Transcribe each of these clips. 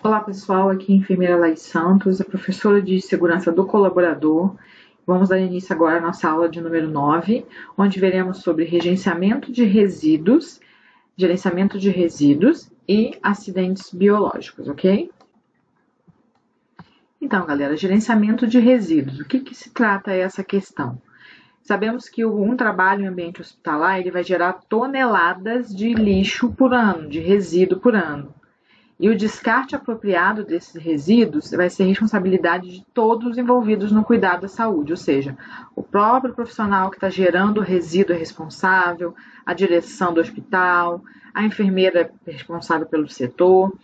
Olá pessoal, aqui é a enfermeira Laís Santos, a professora de segurança do colaborador. Vamos dar início agora à nossa aula de número 9, onde veremos sobre gerenciamento de resíduos e acidentes biológicos, ok? Então, galera, gerenciamento de resíduos, o que se trata essa questão? Sabemos que um trabalho em ambiente hospitalar ele vai gerar toneladas de lixo por ano, de resíduo por ano. E o descarte apropriado desses resíduos vai ser responsabilidade de todos os envolvidos no cuidado da saúde, ou seja, o próprio profissional que está gerando o resíduo é responsável, a direção do hospital, a enfermeira responsável pelo setor,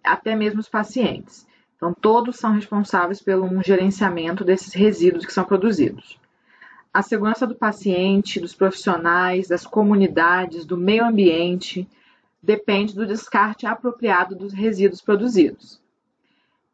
até mesmo os pacientes. Então, todos são responsáveis pelo gerenciamento desses resíduos que são produzidos. A segurança do paciente, dos profissionais, das comunidades, do meio ambiente, depende do descarte apropriado dos resíduos produzidos.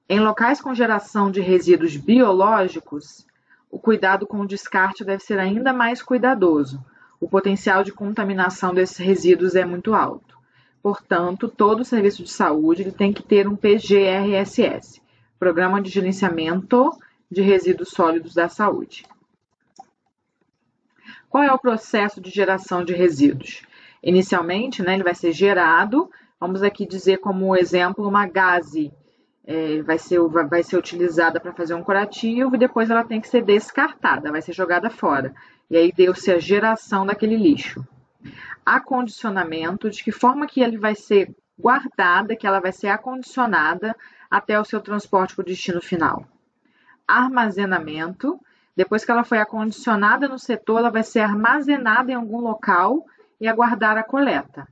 Em locais com geração de resíduos biológicos, o cuidado com o descarte deve ser ainda mais cuidadoso. O potencial de contaminação desses resíduos é muito alto. Portanto, todo serviço de saúde ele tem que ter um PGRSS, Programa de Gerenciamento de Resíduos Sólidos da Saúde. Qual é o processo de geração de resíduos? Inicialmente, ele vai ser gerado, vamos aqui dizer como exemplo uma gaze, vai ser utilizada para fazer um curativo e depois ela tem que ser descartada, vai ser jogada fora. E aí deu-se a geração daquele lixo. Acondicionamento, de que forma que ele vai ser guardada, que ela vai ser acondicionada até o seu transporte para o destino final. Armazenamento, depois que ela foi acondicionada no setor, ela vai ser armazenada em algum local e aguardar a coleta.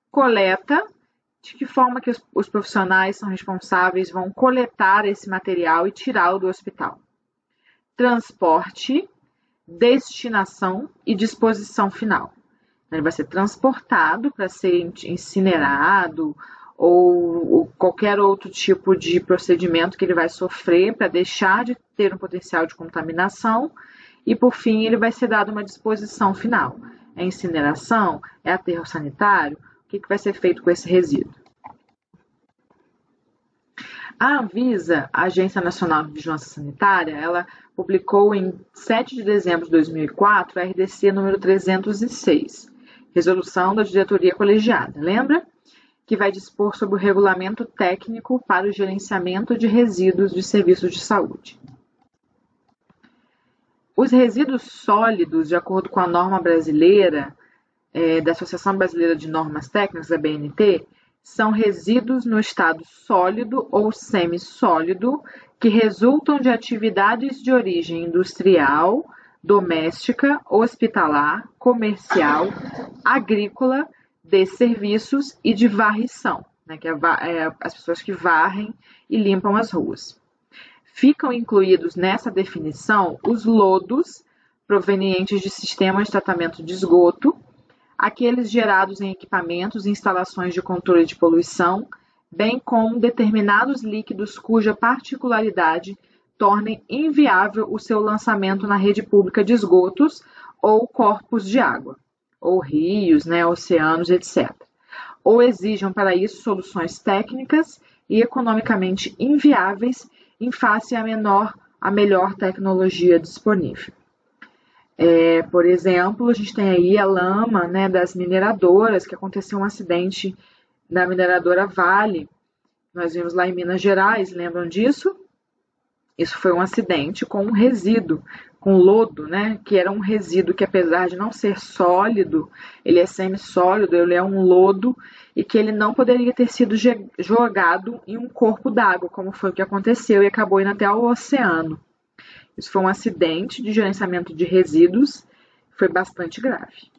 Coleta, de que forma que os profissionais são responsáveis, vão coletar esse material e tirá-lo do hospital. Transporte, destinação e disposição final. Ele vai ser transportado para ser incinerado ou qualquer outro tipo de procedimento que ele vai sofrer para deixar de ter um potencial de contaminação e, por fim, ele vai ser dado uma disposição final. É incineração? É aterro sanitário? O que vai ser feito com esse resíduo? A Anvisa, a Agência Nacional de Vigilância Sanitária, ela publicou em 7 de dezembro de 2004 a RDC número 306, Resolução da Diretoria Colegiada, lembra? Que vai dispor sobre o regulamento técnico para o gerenciamento de resíduos de serviços de saúde. Os resíduos sólidos, de acordo com a norma brasileira, da Associação Brasileira de Normas Técnicas, a BNT, são resíduos no estado sólido ou semissólido que resultam de atividades de origem industrial, doméstica, hospitalar, comercial, agrícola, de serviços e de varrição, que as pessoas que varrem e limpam as ruas. Ficam incluídos nessa definição os lodos provenientes de sistemas de tratamento de esgoto, aqueles gerados em equipamentos e instalações de controle de poluição, bem como determinados líquidos cuja particularidade tornem inviável o seu lançamento na rede pública de esgotos ou corpos de água, ou rios, oceanos, etc. Ou exijam para isso soluções técnicas e economicamente inviáveis em face à melhor tecnologia disponível. Por exemplo, a gente tem aí a lama das mineradoras, que aconteceu um acidente na mineradora Vale, nós vimos lá em Minas Gerais, lembram disso? Isso foi um acidente com um resíduo, com lodo, que era um resíduo que, apesar de não ser sólido, ele é semissólido, ele é um lodo, e que ele não poderia ter sido jogado em um corpo d'água, como foi o que aconteceu, e acabou indo até o oceano. Isso foi um acidente de gerenciamento de resíduos, foi bastante grave.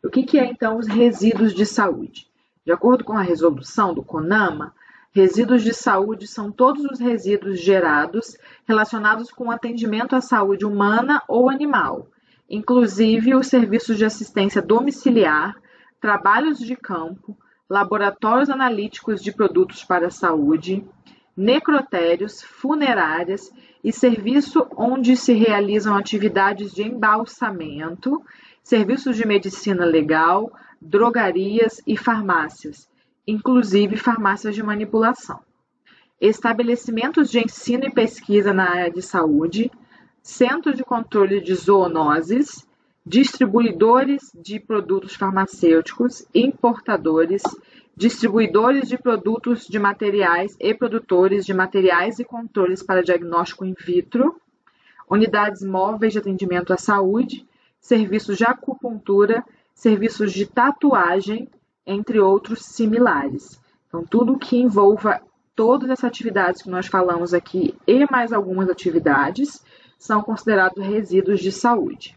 O que é, então, os resíduos de saúde? De acordo com a resolução do CONAMA, resíduos de saúde são todos os resíduos gerados relacionados com atendimento à saúde humana ou animal, inclusive os serviços de assistência domiciliar, trabalhos de campo, laboratórios analíticos de produtos para a saúde, necrotérios, funerárias e serviço onde se realizam atividades de embalsamento, serviços de medicina legal, drogarias e farmácias, inclusive farmácias de manipulação, estabelecimentos de ensino e pesquisa na área de saúde, centros de controle de zoonoses, distribuidores de produtos farmacêuticos, importadores, distribuidores de produtos de materiais e produtores de materiais e controles para diagnóstico in vitro, unidades móveis de atendimento à saúde, serviços de acupuntura, serviços de tatuagem, entre outros similares. Então, tudo que envolva todas essas atividades que nós falamos aqui e mais algumas atividades são considerados resíduos de saúde.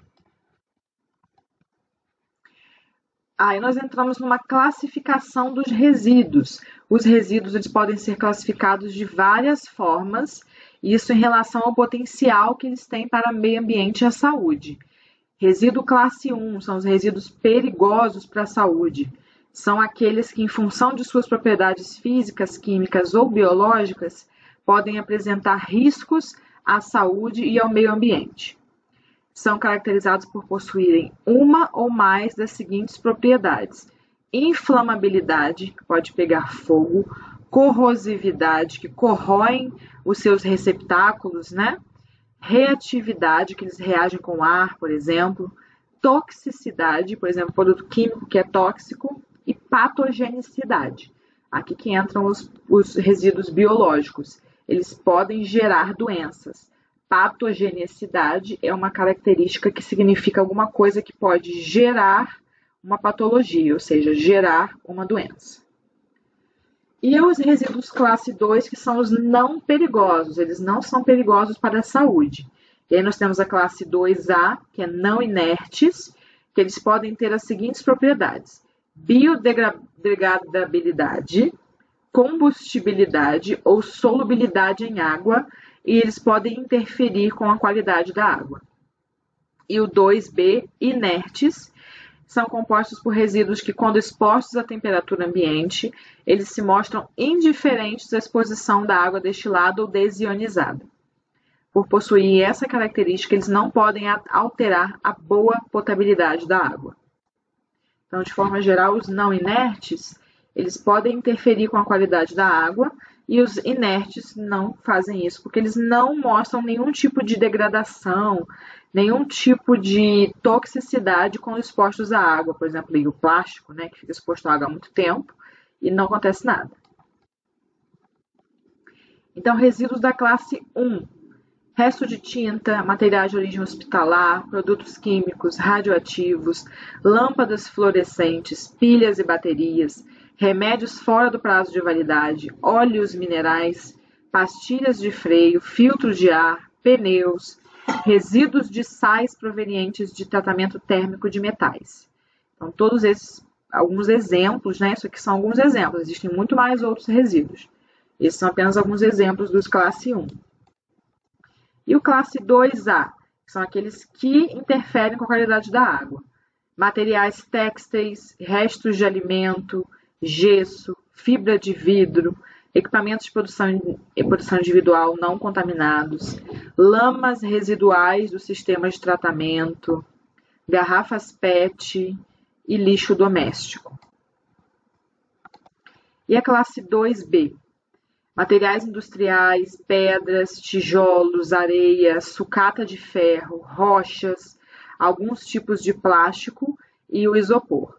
Aí nós entramos numa classificação dos resíduos. Os resíduos eles podem ser classificados de várias formas, isso em relação ao potencial que eles têm para o meio ambiente e a saúde. Resíduo classe 1 são os resíduos perigosos para a saúde. São aqueles que, em função de suas propriedades físicas, químicas ou biológicas, podem apresentar riscos à saúde e ao meio ambiente. São caracterizados por possuírem uma ou mais das seguintes propriedades: inflamabilidade, que pode pegar fogo, corrosividade, que corroem os seus receptáculos, né? Reatividade, que eles reagem com ar, por exemplo, toxicidade, por exemplo, produto químico que é tóxico, e patogenicidade. Aqui que entram os resíduos biológicos. Eles podem gerar doenças. Patogenicidade é uma característica que significa alguma coisa que pode gerar uma patologia, ou seja, gerar uma doença. E os resíduos classe 2, que são os não perigosos, eles não são perigosos para a saúde. E aí nós temos a classe 2A, que é não inertes, que eles podem ter as seguintes propriedades: biodegradabilidade, combustibilidade ou solubilidade em água, e eles podem interferir com a qualidade da água. E o 2B, inertes, são compostos por resíduos que, quando expostos à temperatura ambiente, eles se mostram indiferentes à exposição da água destilada ou desionizada. Por possuir essa característica, eles não podem alterar a boa potabilidade da água. Então, de forma geral, os não inertes, eles podem interferir com a qualidade da água, e os inertes não fazem isso, porque eles não mostram nenhum tipo de degradação, nenhum tipo de toxicidade quando expostos à água. Por exemplo, o plástico, né, que fica exposto à água há muito tempo e não acontece nada. Então, resíduos da classe 1. Resto de tinta, materiais de origem hospitalar, produtos químicos, radioativos, lâmpadas fluorescentes, pilhas e baterias, remédios fora do prazo de validade, óleos minerais, pastilhas de freio, filtros de ar, pneus, resíduos de sais provenientes de tratamento térmico de metais. Então, todos esses, alguns exemplos, né? Isso aqui são alguns exemplos, existem muito mais outros resíduos. Esses são apenas alguns exemplos dos classe 1. E o classe 2A, que são aqueles que interferem com a qualidade da água. Materiais têxteis, restos de alimento, gesso, fibra de vidro, equipamentos de produção individual não contaminados, lamas residuais dos sistemas de tratamento, garrafas PET e lixo doméstico. E a classe 2B? Materiais industriais, pedras, tijolos, areia, sucata de ferro, rochas, alguns tipos de plástico e o isopor.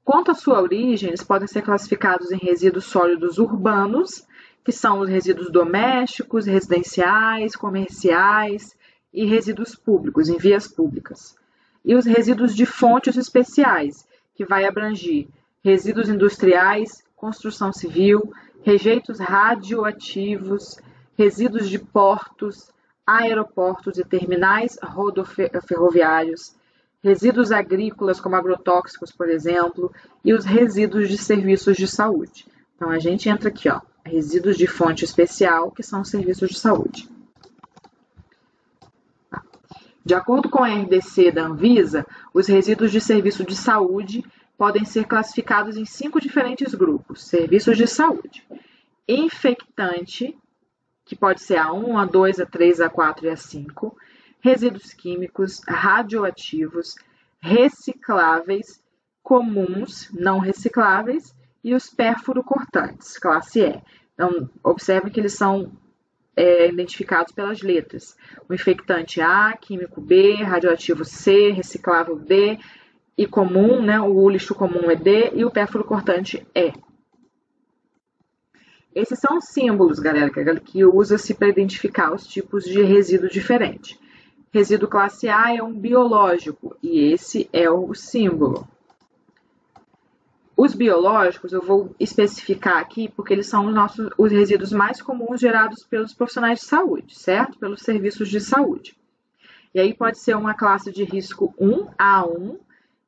Quanto à sua origem, eles podem ser classificados em resíduos sólidos urbanos, que são os resíduos domésticos, residenciais, comerciais e resíduos públicos, em vias públicas. E os resíduos de fontes especiais, que vai abranger resíduos industriais, construção civil, rejeitos radioativos, resíduos de portos, aeroportos e terminais rodoferroviários, resíduos agrícolas como agrotóxicos, por exemplo, e os resíduos de serviços de saúde. Então, a gente entra aqui, ó, resíduos de fonte especial, que são os serviços de saúde. De acordo com a RDC da Anvisa, os resíduos de serviço de saúde podem ser classificados em 5 diferentes grupos. Serviços de saúde. Infectante, que pode ser A1, A2, A3, A4 e A5. Resíduos químicos, radioativos, recicláveis, comuns, não recicláveis, e os perfluorocortantes, classe E. Então, observe que eles são identificados pelas letras. O infectante A, químico B, radioativo C, reciclável D, e comum, né? O lixo comum é D e o perfluorocortante E. Esses são os símbolos, galera, que usa-se para identificar os tipos de resíduo diferente. Resíduo classe A é um biológico e esse é o símbolo. Os biológicos eu vou especificar aqui porque eles são os resíduos mais comuns gerados pelos profissionais de saúde, certo? Pelos serviços de saúde. E aí pode ser uma classe de risco 1, A1,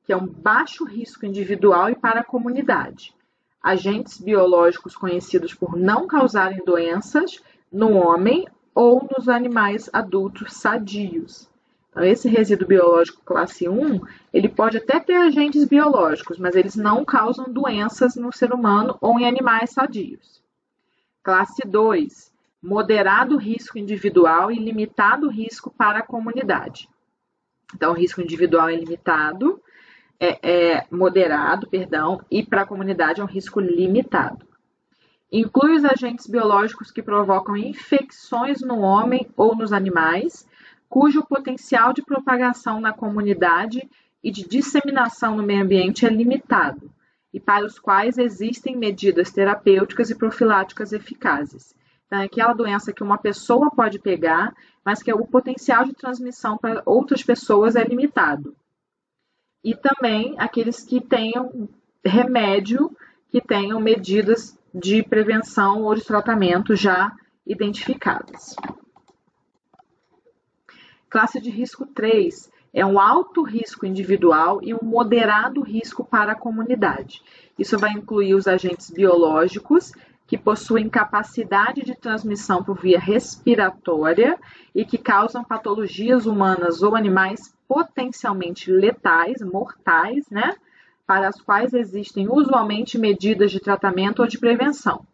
que é um baixo risco individual e para a comunidade. Agentes biológicos conhecidos por não causarem doenças no homem ou nos animais adultos sadios. Então, esse resíduo biológico classe 1, ele pode até ter agentes biológicos, mas eles não causam doenças no ser humano ou em animais sadios. Classe 2, moderado risco individual e limitado risco para a comunidade. Então, o risco individual é limitado, moderado, e para a comunidade é um risco limitado. Inclui os agentes biológicos que provocam infecções no homem ou nos animais, cujo potencial de propagação na comunidade e de disseminação no meio ambiente é limitado, e para os quais existem medidas terapêuticas e profiláticas eficazes. Então, é aquela doença que uma pessoa pode pegar, mas que o potencial de transmissão para outras pessoas é limitado. E também aqueles que tenham remédio, que tenham medidas de prevenção ou de tratamento já identificadas. Classe de risco 3 é um alto risco individual e um moderado risco para a comunidade. Isso vai incluir os agentes biológicos, que possuem capacidade de transmissão por via respiratória e que causam patologias humanas ou animais potencialmente letais, mortais, né? Para as quais existem usualmente medidas de tratamento ou de prevenção.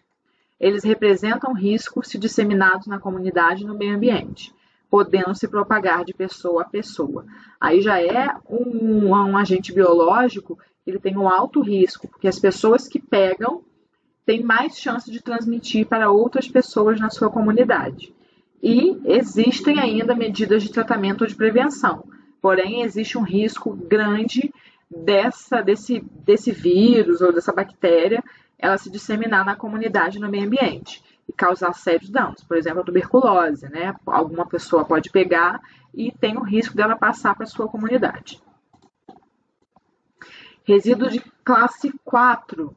Eles representam risco se disseminados na comunidade e no meio ambiente, podendo se propagar de pessoa a pessoa. Aí já é um agente biológico, ele tem um alto risco, porque as pessoas que pegam têm mais chance de transmitir para outras pessoas na sua comunidade. E existem ainda medidas de tratamento ou de prevenção, porém existe um risco grande desse vírus ou dessa bactéria ela se disseminar na comunidade e no meio ambiente e causar sérios danos. Por exemplo, a tuberculose, né? Alguma pessoa pode pegar e tem o risco dela passar para a sua comunidade. Resíduo de classe 4,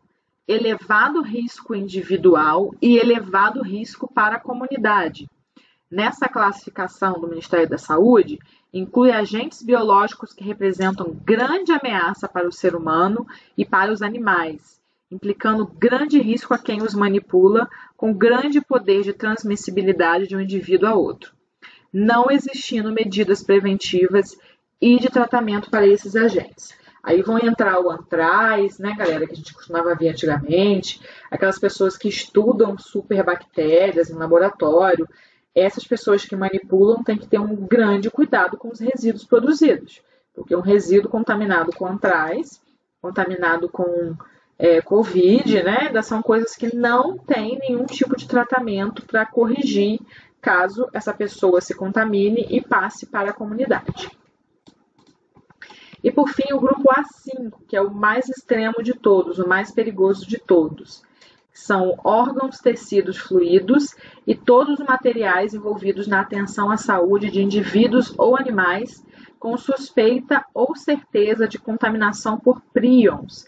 elevado risco individual e elevado risco para a comunidade. Nessa classificação do Ministério da Saúde, inclui agentes biológicos que representam grande ameaça para o ser humano e para os animais, implicando grande risco a quem os manipula, com grande poder de transmissibilidade de um indivíduo a outro, não existindo medidas preventivas e de tratamento para esses agentes. Aí vão entrar o antraz, né, galera, que a gente costumava ver antigamente, aquelas pessoas que estudam superbactérias em laboratório. Essas pessoas que manipulam têm que ter um grande cuidado com os resíduos produzidos, porque um resíduo contaminado com antraz, contaminado com Covid, né, ainda são coisas que não tem nenhum tipo de tratamento para corrigir caso essa pessoa se contamine e passe para a comunidade. E por fim, o grupo A5, que é o mais extremo de todos, o mais perigoso de todos. São órgãos, tecidos, fluidos e todos os materiais envolvidos na atenção à saúde de indivíduos ou animais com suspeita ou certeza de contaminação por príons.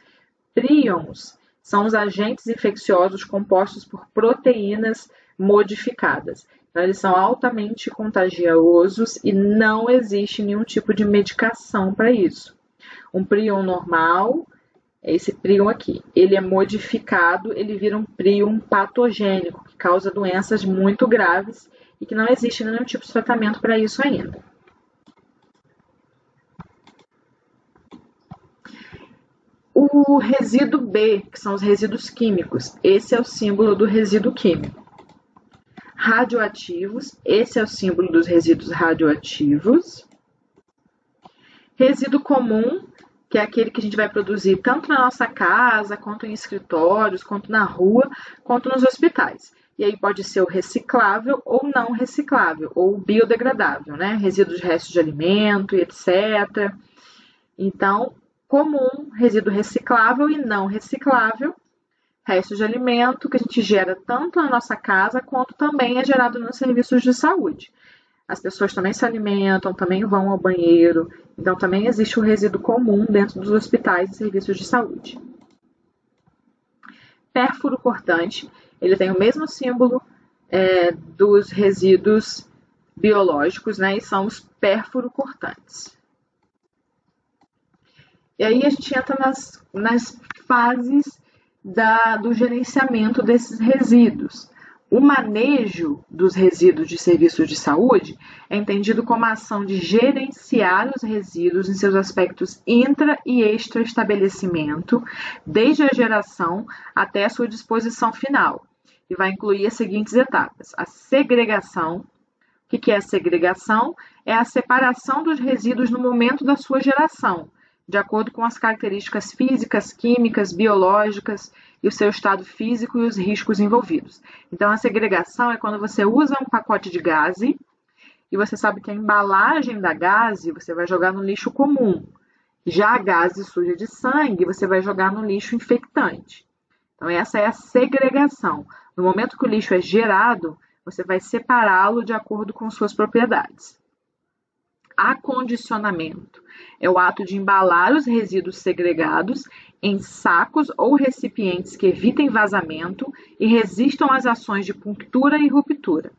Príons são os agentes infecciosos compostos por proteínas modificadas. Então, eles são altamente contagiosos e não existe nenhum tipo de medicação para isso. Um príon normal, esse príon aqui, ele é modificado, ele vira um príon patogênico, que causa doenças muito graves e que não existe nenhum tipo de tratamento para isso ainda. O resíduo B, que são os resíduos químicos, esse é o símbolo do resíduo químico. Radioativos, esse é o símbolo dos resíduos radioativos. Resíduo comum que é aquele que a gente vai produzir tanto na nossa casa, quanto em escritórios, quanto na rua, quanto nos hospitais. E aí pode ser o reciclável ou não reciclável, ou biodegradável, né? Resíduos de restos de alimento e etc. Então, comum, resíduo reciclável e não reciclável, restos de alimento que a gente gera tanto na nossa casa, quanto também é gerado nos serviços de saúde. As pessoas também se alimentam, também vão ao banheiro, então também existe o resíduo comum dentro dos hospitais e serviços de saúde. Pérfuro cortante, ele tem o mesmo símbolo dos resíduos biológicos, né? E são os pérfuro cortantes. E aí a gente entra nas fases do gerenciamento desses resíduos. O manejo dos resíduos de serviços de saúde é entendido como a ação de gerenciar os resíduos em seus aspectos intra- e extra-estabelecimento, desde a geração até a sua disposição final, e vai incluir as seguintes etapas: a segregação. O que é a segregação? É a separação dos resíduos no momento da sua geração, de acordo com as características físicas, químicas, biológicas e o seu estado físico e os riscos envolvidos. Então, a segregação é quando você usa um pacote de gaze e você sabe que a embalagem da gaze você vai jogar no lixo comum. Já a gaze suja de sangue você vai jogar no lixo infectante. Então, essa é a segregação. No momento que o lixo é gerado, você vai separá-lo de acordo com suas propriedades. Acondicionamento é o ato de embalar os resíduos segregados em sacos ou recipientes que evitem vazamento e resistam às ações de punctura e ruptura.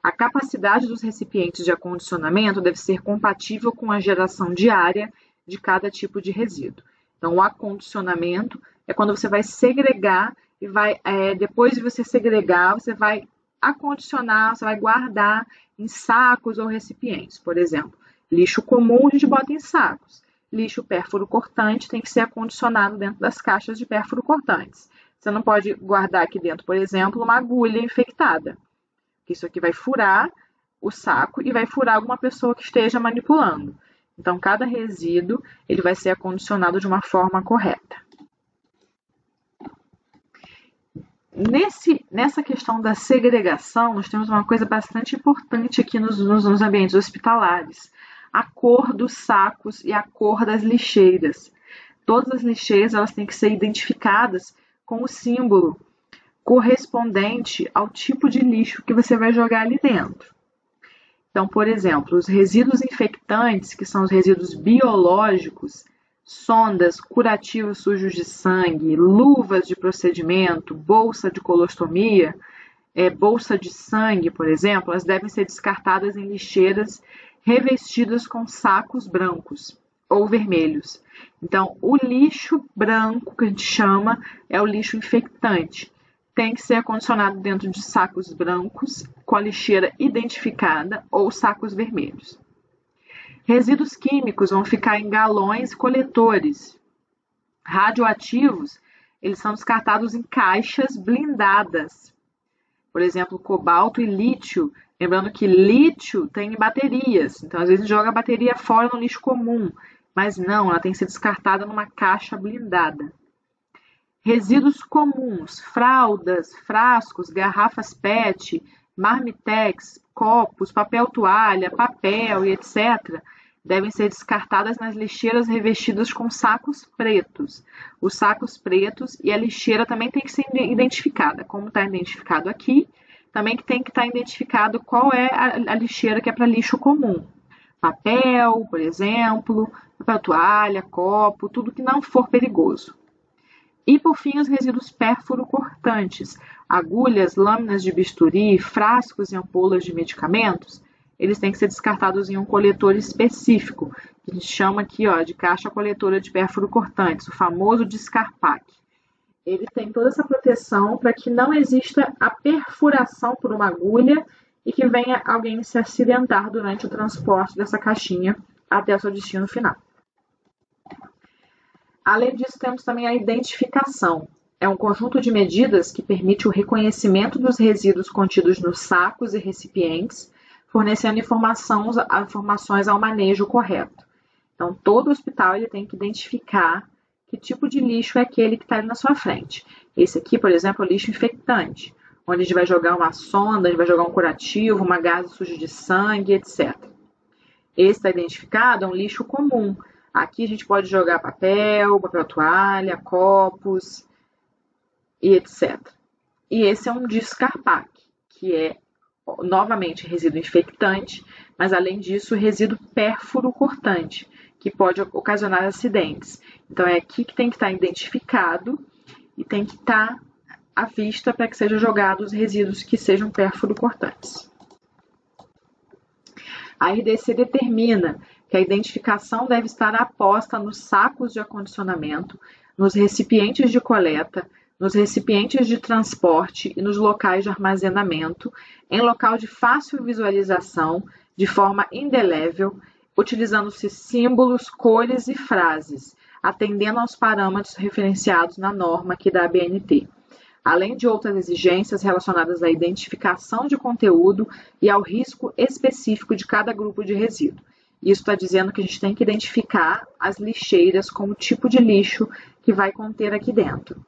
A capacidade dos recipientes de acondicionamento deve ser compatível com a geração diária de cada tipo de resíduo. Então, o acondicionamento é quando você vai segregar e depois de você segregar, você vai acondicionar, você vai guardar em sacos ou recipientes. Por exemplo, lixo comum a gente bota em sacos. Lixo pérfuro cortante tem que ser acondicionado dentro das caixas de pérfuro cortantes. Você não pode guardar aqui dentro, por exemplo, uma agulha infectada. Isso aqui vai furar o saco e vai furar alguma pessoa que esteja manipulando. Então, cada resíduo ele vai ser acondicionado de uma forma correta. Nessa questão da segregação, nós temos uma coisa bastante importante aqui nos ambientes hospitalares: a cor dos sacos e a cor das lixeiras. Todas as lixeiras elas têm que ser identificadas com o símbolo correspondente ao tipo de lixo que você vai jogar ali dentro. Então, por exemplo, os resíduos infectantes, que são os resíduos biológicos, sondas, curativos sujos de sangue, luvas de procedimento, bolsa de colostomia, bolsa de sangue, por exemplo, elas devem ser descartadas em lixeiras revestidas com sacos brancos ou vermelhos. Então, o lixo branco, que a gente chama, é o lixo infectante. Tem que ser acondicionado dentro de sacos brancos, com a lixeira identificada, ou sacos vermelhos. Resíduos químicos vão ficar em galões coletores. Radioativos, eles são descartados em caixas blindadas. Por exemplo, cobalto e lítio. Lembrando que lítio tem baterias. Então, às vezes, joga a bateria fora no lixo comum. Mas não, ela tem que ser descartada numa caixa blindada. Resíduos comuns, fraldas, frascos, garrafas PET, marmitex, copos, papel toalha, papel e etc., devem ser descartadas nas lixeiras revestidas com sacos pretos. Os sacos pretos e a lixeira também tem que ser identificada, como está identificado aqui, também tem que estar identificado qual é a lixeira que é para lixo comum. Papel, por exemplo, papel toalha, copo, tudo que não for perigoso. E, por fim, os resíduos pérfuro cortantes, agulhas, lâminas de bisturi, frascos e ampolas de medicamentos, eles têm que ser descartados em um coletor específico, que a gente chama aqui de caixa coletora de pérfuro cortantes, o famoso Descarpac. Ele tem toda essa proteção para que não exista a perfuração por uma agulha e que venha alguém se acidentar durante o transporte dessa caixinha até o seu destino final. Além disso, temos também a identificação. É um conjunto de medidas que permite o reconhecimento dos resíduos contidos nos sacos e recipientes, fornecendo informações ao manejo correto. Então, todo hospital ele tem que identificar que tipo de lixo é aquele que está ali na sua frente. Esse aqui, por exemplo, é o lixo infectante, onde a gente vai jogar uma sonda, a gente vai jogar um curativo, uma gase suja de sangue, etc. Esse está identificado, é um lixo comum. Aqui a gente pode jogar papel toalha, copos e etc. E esse é um descarpaque, que é, novamente, resíduo infectante, mas além disso, resíduo pérfuro cortante, que pode ocasionar acidentes. Então é aqui que tem que estar identificado e tem que estar à vista para que sejam jogados os resíduos que sejam pérfuro cortantes. A RDC determina que a identificação deve estar aposta nos sacos de acondicionamento, nos recipientes de coleta, nos recipientes de transporte e nos locais de armazenamento, em local de fácil visualização, de forma indelével, utilizando-se símbolos, cores e frases, atendendo aos parâmetros referenciados na norma aqui da ABNT, além de outras exigências relacionadas à identificação de conteúdo e ao risco específico de cada grupo de resíduo. Isso está dizendo que a gente tem que identificar as lixeiras como tipo de lixo que vai conter aqui dentro.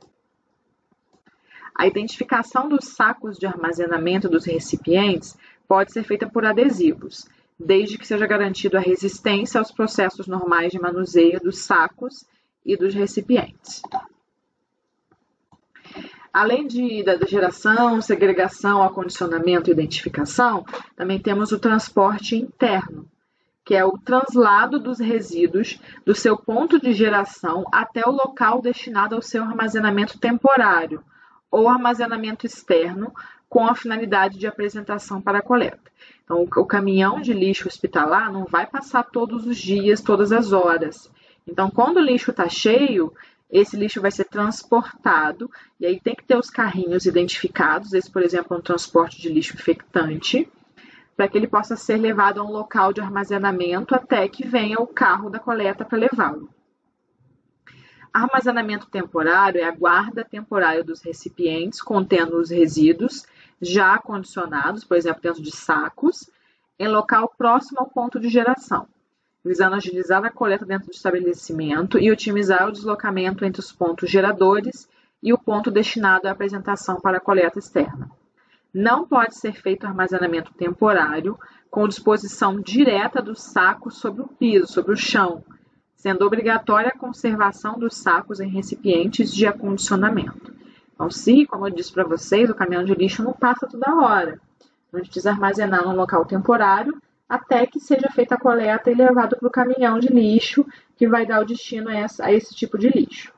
A identificação dos sacos de armazenamento dos recipientes pode ser feita por adesivos, desde que seja garantido a resistência aos processos normais de manuseio dos sacos e dos recipientes. Além da geração, segregação, acondicionamento e identificação, também temos o transporte interno, que é o translado dos resíduos do seu ponto de geração até o local destinado ao seu armazenamento temporário ou armazenamento externo com a finalidade de apresentação para a coleta. Então, o caminhão de lixo hospitalar não vai passar todos os dias, todas as horas. Então, quando o lixo está cheio, esse lixo vai ser transportado, e aí tem que ter os carrinhos identificados, esse, por exemplo, é um transporte de lixo infectante, para que ele possa ser levado a um local de armazenamento até que venha o carro da coleta para levá-lo. Armazenamento temporário é a guarda temporária dos recipientes contendo os resíduos já acondicionados, por exemplo, dentro de sacos, em local próximo ao ponto de geração, visando agilizar a coleta dentro do estabelecimento e otimizar o deslocamento entre os pontos geradores e o ponto destinado à apresentação para a coleta externa. Não pode ser feito armazenamento temporário com disposição direta dos sacos sobre o piso, sobre o chão, sendo obrigatória a conservação dos sacos em recipientes de acondicionamento. Então, se, como eu disse para vocês, o caminhão de lixo não passa toda hora, a gente precisa armazenar num local temporário até que seja feita a coleta e levado para o caminhão de lixo que vai dar o destino a esse tipo de lixo.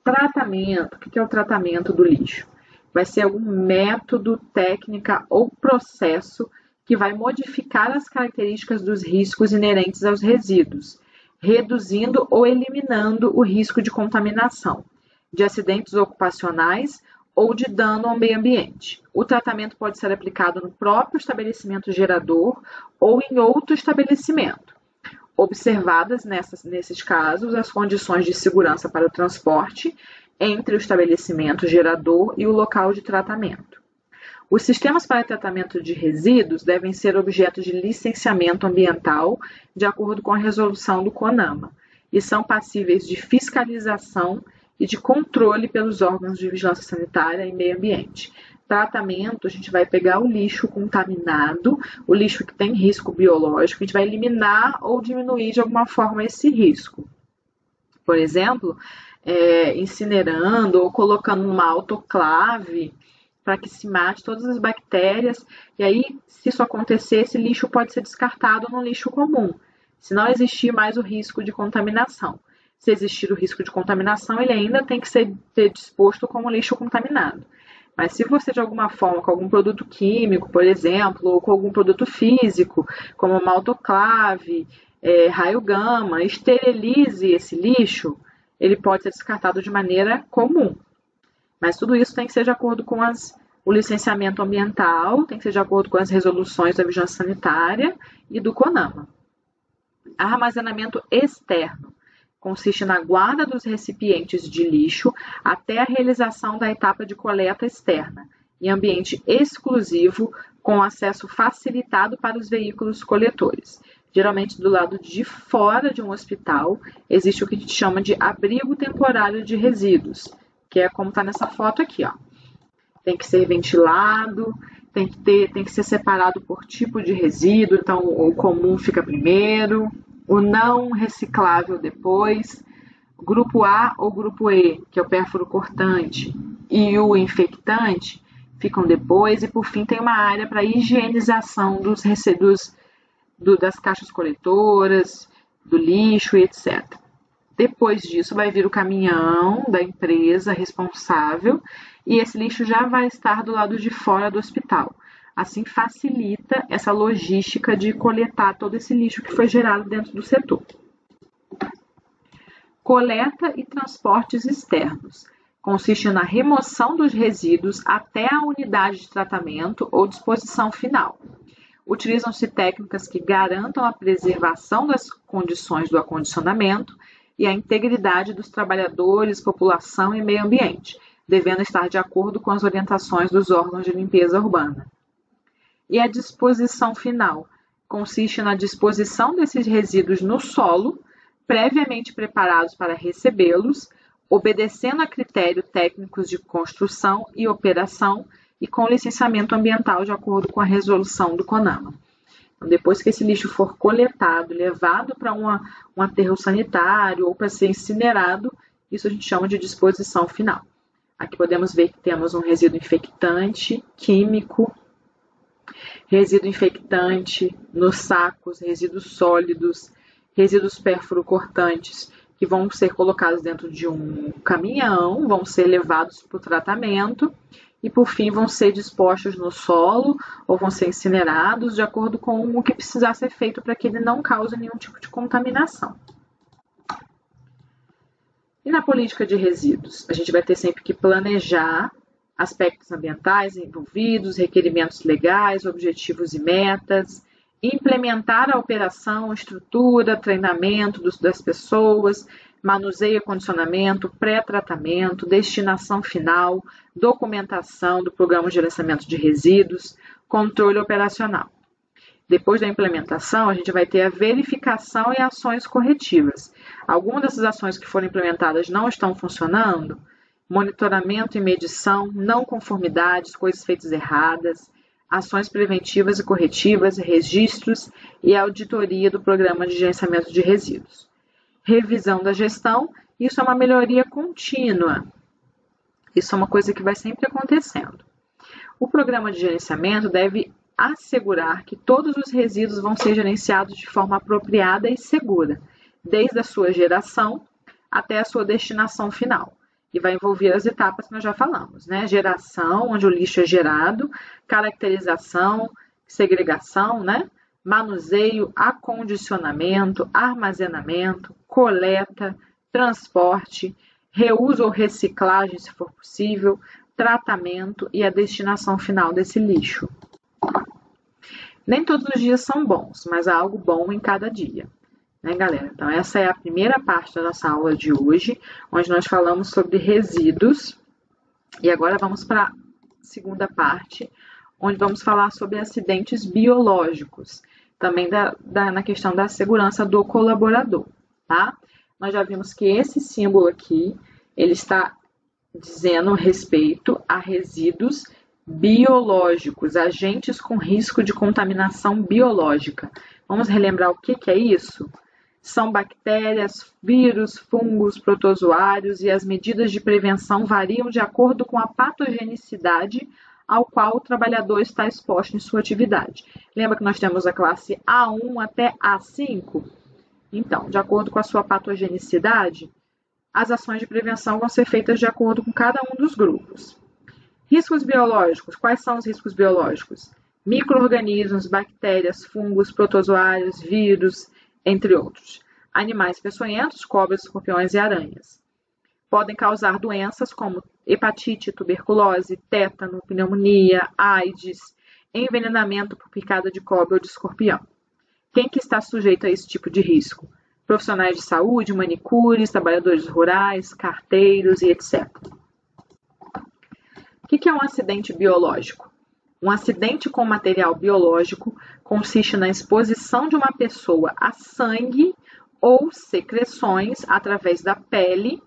Tratamento. O que é o tratamento do lixo? Vai ser algum método, técnica ou processo que vai modificar as características dos riscos inerentes aos resíduos, reduzindo ou eliminando o risco de contaminação, de acidentes ocupacionais ou de dano ao meio ambiente. O tratamento pode ser aplicado no próprio estabelecimento gerador ou em outro estabelecimento, observadas nesses casos as condições de segurança para o transporte entre o estabelecimento gerador e o local de tratamento. Os sistemas para tratamento de resíduos devem ser objeto de licenciamento ambiental de acordo com a resolução do CONAMA e são passíveis de fiscalização e de controle pelos órgãos de vigilância sanitária e meio ambiente. Tratamento, a gente vai pegar o lixo contaminado, o lixo que tem risco biológico, a gente vai eliminar ou diminuir de alguma forma esse risco. Por exemplo, incinerando ou colocando numa autoclave para que se mate todas as bactérias, e aí, se isso acontecer, esse lixo pode ser descartado no lixo comum, se não existir mais o risco de contaminação. Se existir o risco de contaminação, ele ainda tem que ser disposto como lixo contaminado. Mas se você, de alguma forma, com algum produto químico, por exemplo, ou com algum produto físico, como uma autoclave, raio gama, esterilize esse lixo, ele pode ser descartado de maneira comum. Mas tudo isso tem que ser de acordo com o licenciamento ambiental, tem que ser de acordo com as resoluções da vigilância sanitária e do CONAMA. Armazenamento externo consiste na guarda dos recipientes de lixo até a realização da etapa de coleta externa, em ambiente exclusivo, com acesso facilitado para os veículos coletores, Geralmente do lado de fora de um hospital existe o que a gente chama de abrigo temporário de resíduos, que é como está nessa foto aqui, ó. Tem que ser ventilado, tem que ser separado por tipo de resíduo, então o comum fica primeiro, o não reciclável depois, grupo A ou grupo E, que é o pérfuro cortante, e o infectante ficam depois, e por fim tem uma área para higienização dos resíduos das caixas coletoras, do lixo e etc. Depois disso vai vir o caminhão da empresa responsável e esse lixo já vai estar do lado de fora do hospital. Assim facilita essa logística de coletar todo esse lixo que foi gerado dentro do setor. Coleta e transportes externos. Consiste na remoção dos resíduos até a unidade de tratamento ou disposição final. Utilizam-se técnicas que garantam a preservação das condições do acondicionamento e a integridade dos trabalhadores, população e meio ambiente, devendo estar de acordo com as orientações dos órgãos de limpeza urbana. E a disposição final consiste na disposição desses resíduos no solo, previamente preparados para recebê-los, obedecendo a critérios técnicos de construção e operação e com licenciamento ambiental de acordo com a resolução do CONAMA. Então, depois que esse lixo for coletado, levado para um aterro sanitário ou para ser incinerado, isso a gente chama de disposição final. Aqui podemos ver que temos um resíduo infectante, químico, resíduo infectante nos sacos, resíduos sólidos, resíduos pérfuro-cortantes, que vão ser colocados dentro de um caminhão, vão ser levados para o tratamento e, por fim, vão ser dispostos no solo ou vão ser incinerados de acordo com o que precisar ser feito para que ele não cause nenhum tipo de contaminação. E na política de resíduos? A gente vai ter sempre que planejar aspectos ambientais envolvidos, requerimentos legais, objetivos e metas, implementar a operação, estrutura, treinamento das pessoas, manuseio e condicionamento, pré-tratamento, destinação final, documentação do programa de gerenciamento de resíduos, controle operacional. Depois da implementação, a gente vai ter a verificação e ações corretivas. Algumas dessas ações que foram implementadas não estão funcionando, monitoramento e medição, não conformidades, coisas feitas erradas, ações preventivas e corretivas, registros e auditoria do programa de gerenciamento de resíduos. Revisão da gestão, isso é uma melhoria contínua. Isso é uma coisa que vai sempre acontecendo. O programa de gerenciamento deve assegurar que todos os resíduos vão ser gerenciados de forma apropriada e segura, desde a sua geração até a sua destinação final. E vai envolver as etapas que nós já falamos, né? Geração, onde o lixo é gerado, caracterização, segregação, né? Manuseio, acondicionamento, armazenamento, coleta, transporte, reuso ou reciclagem, se for possível, tratamento e a destinação final desse lixo. Nem todos os dias são bons, mas há algo bom em cada dia. Né, galera? Então, essa é a primeira parte da nossa aula de hoje, onde nós falamos sobre resíduos. E agora vamos para a segunda parte, onde vamos falar sobre acidentes biológicos, também na questão da segurança do colaborador, tá? Nós já vimos que esse símbolo aqui, ele está dizendo respeito a resíduos biológicos, agentes com risco de contaminação biológica. Vamos relembrar o que é isso? São bactérias, vírus, fungos, protozoários e as medidas de prevenção variam de acordo com a patogenicidade ao qual o trabalhador está exposto em sua atividade. Lembra que nós temos a classe A1 até A5? Então, de acordo com a sua patogenicidade, as ações de prevenção vão ser feitas de acordo com cada um dos grupos. Riscos biológicos. Quais são os riscos biológicos? Micro-organismos, bactérias, fungos, protozoários, vírus, entre outros. Animais peçonhentos, cobras, escorpiões e aranhas. Podem causar doenças como hepatite, tuberculose, tétano, pneumonia, AIDS, envenenamento por picada de cobra ou de escorpião. Quem que está sujeito a esse tipo de risco? Profissionais de saúde, manicures, trabalhadores rurais, carteiros e etc. O que é um acidente biológico? Um acidente com material biológico consiste na exposição de uma pessoa a sangue ou secreções através da pele,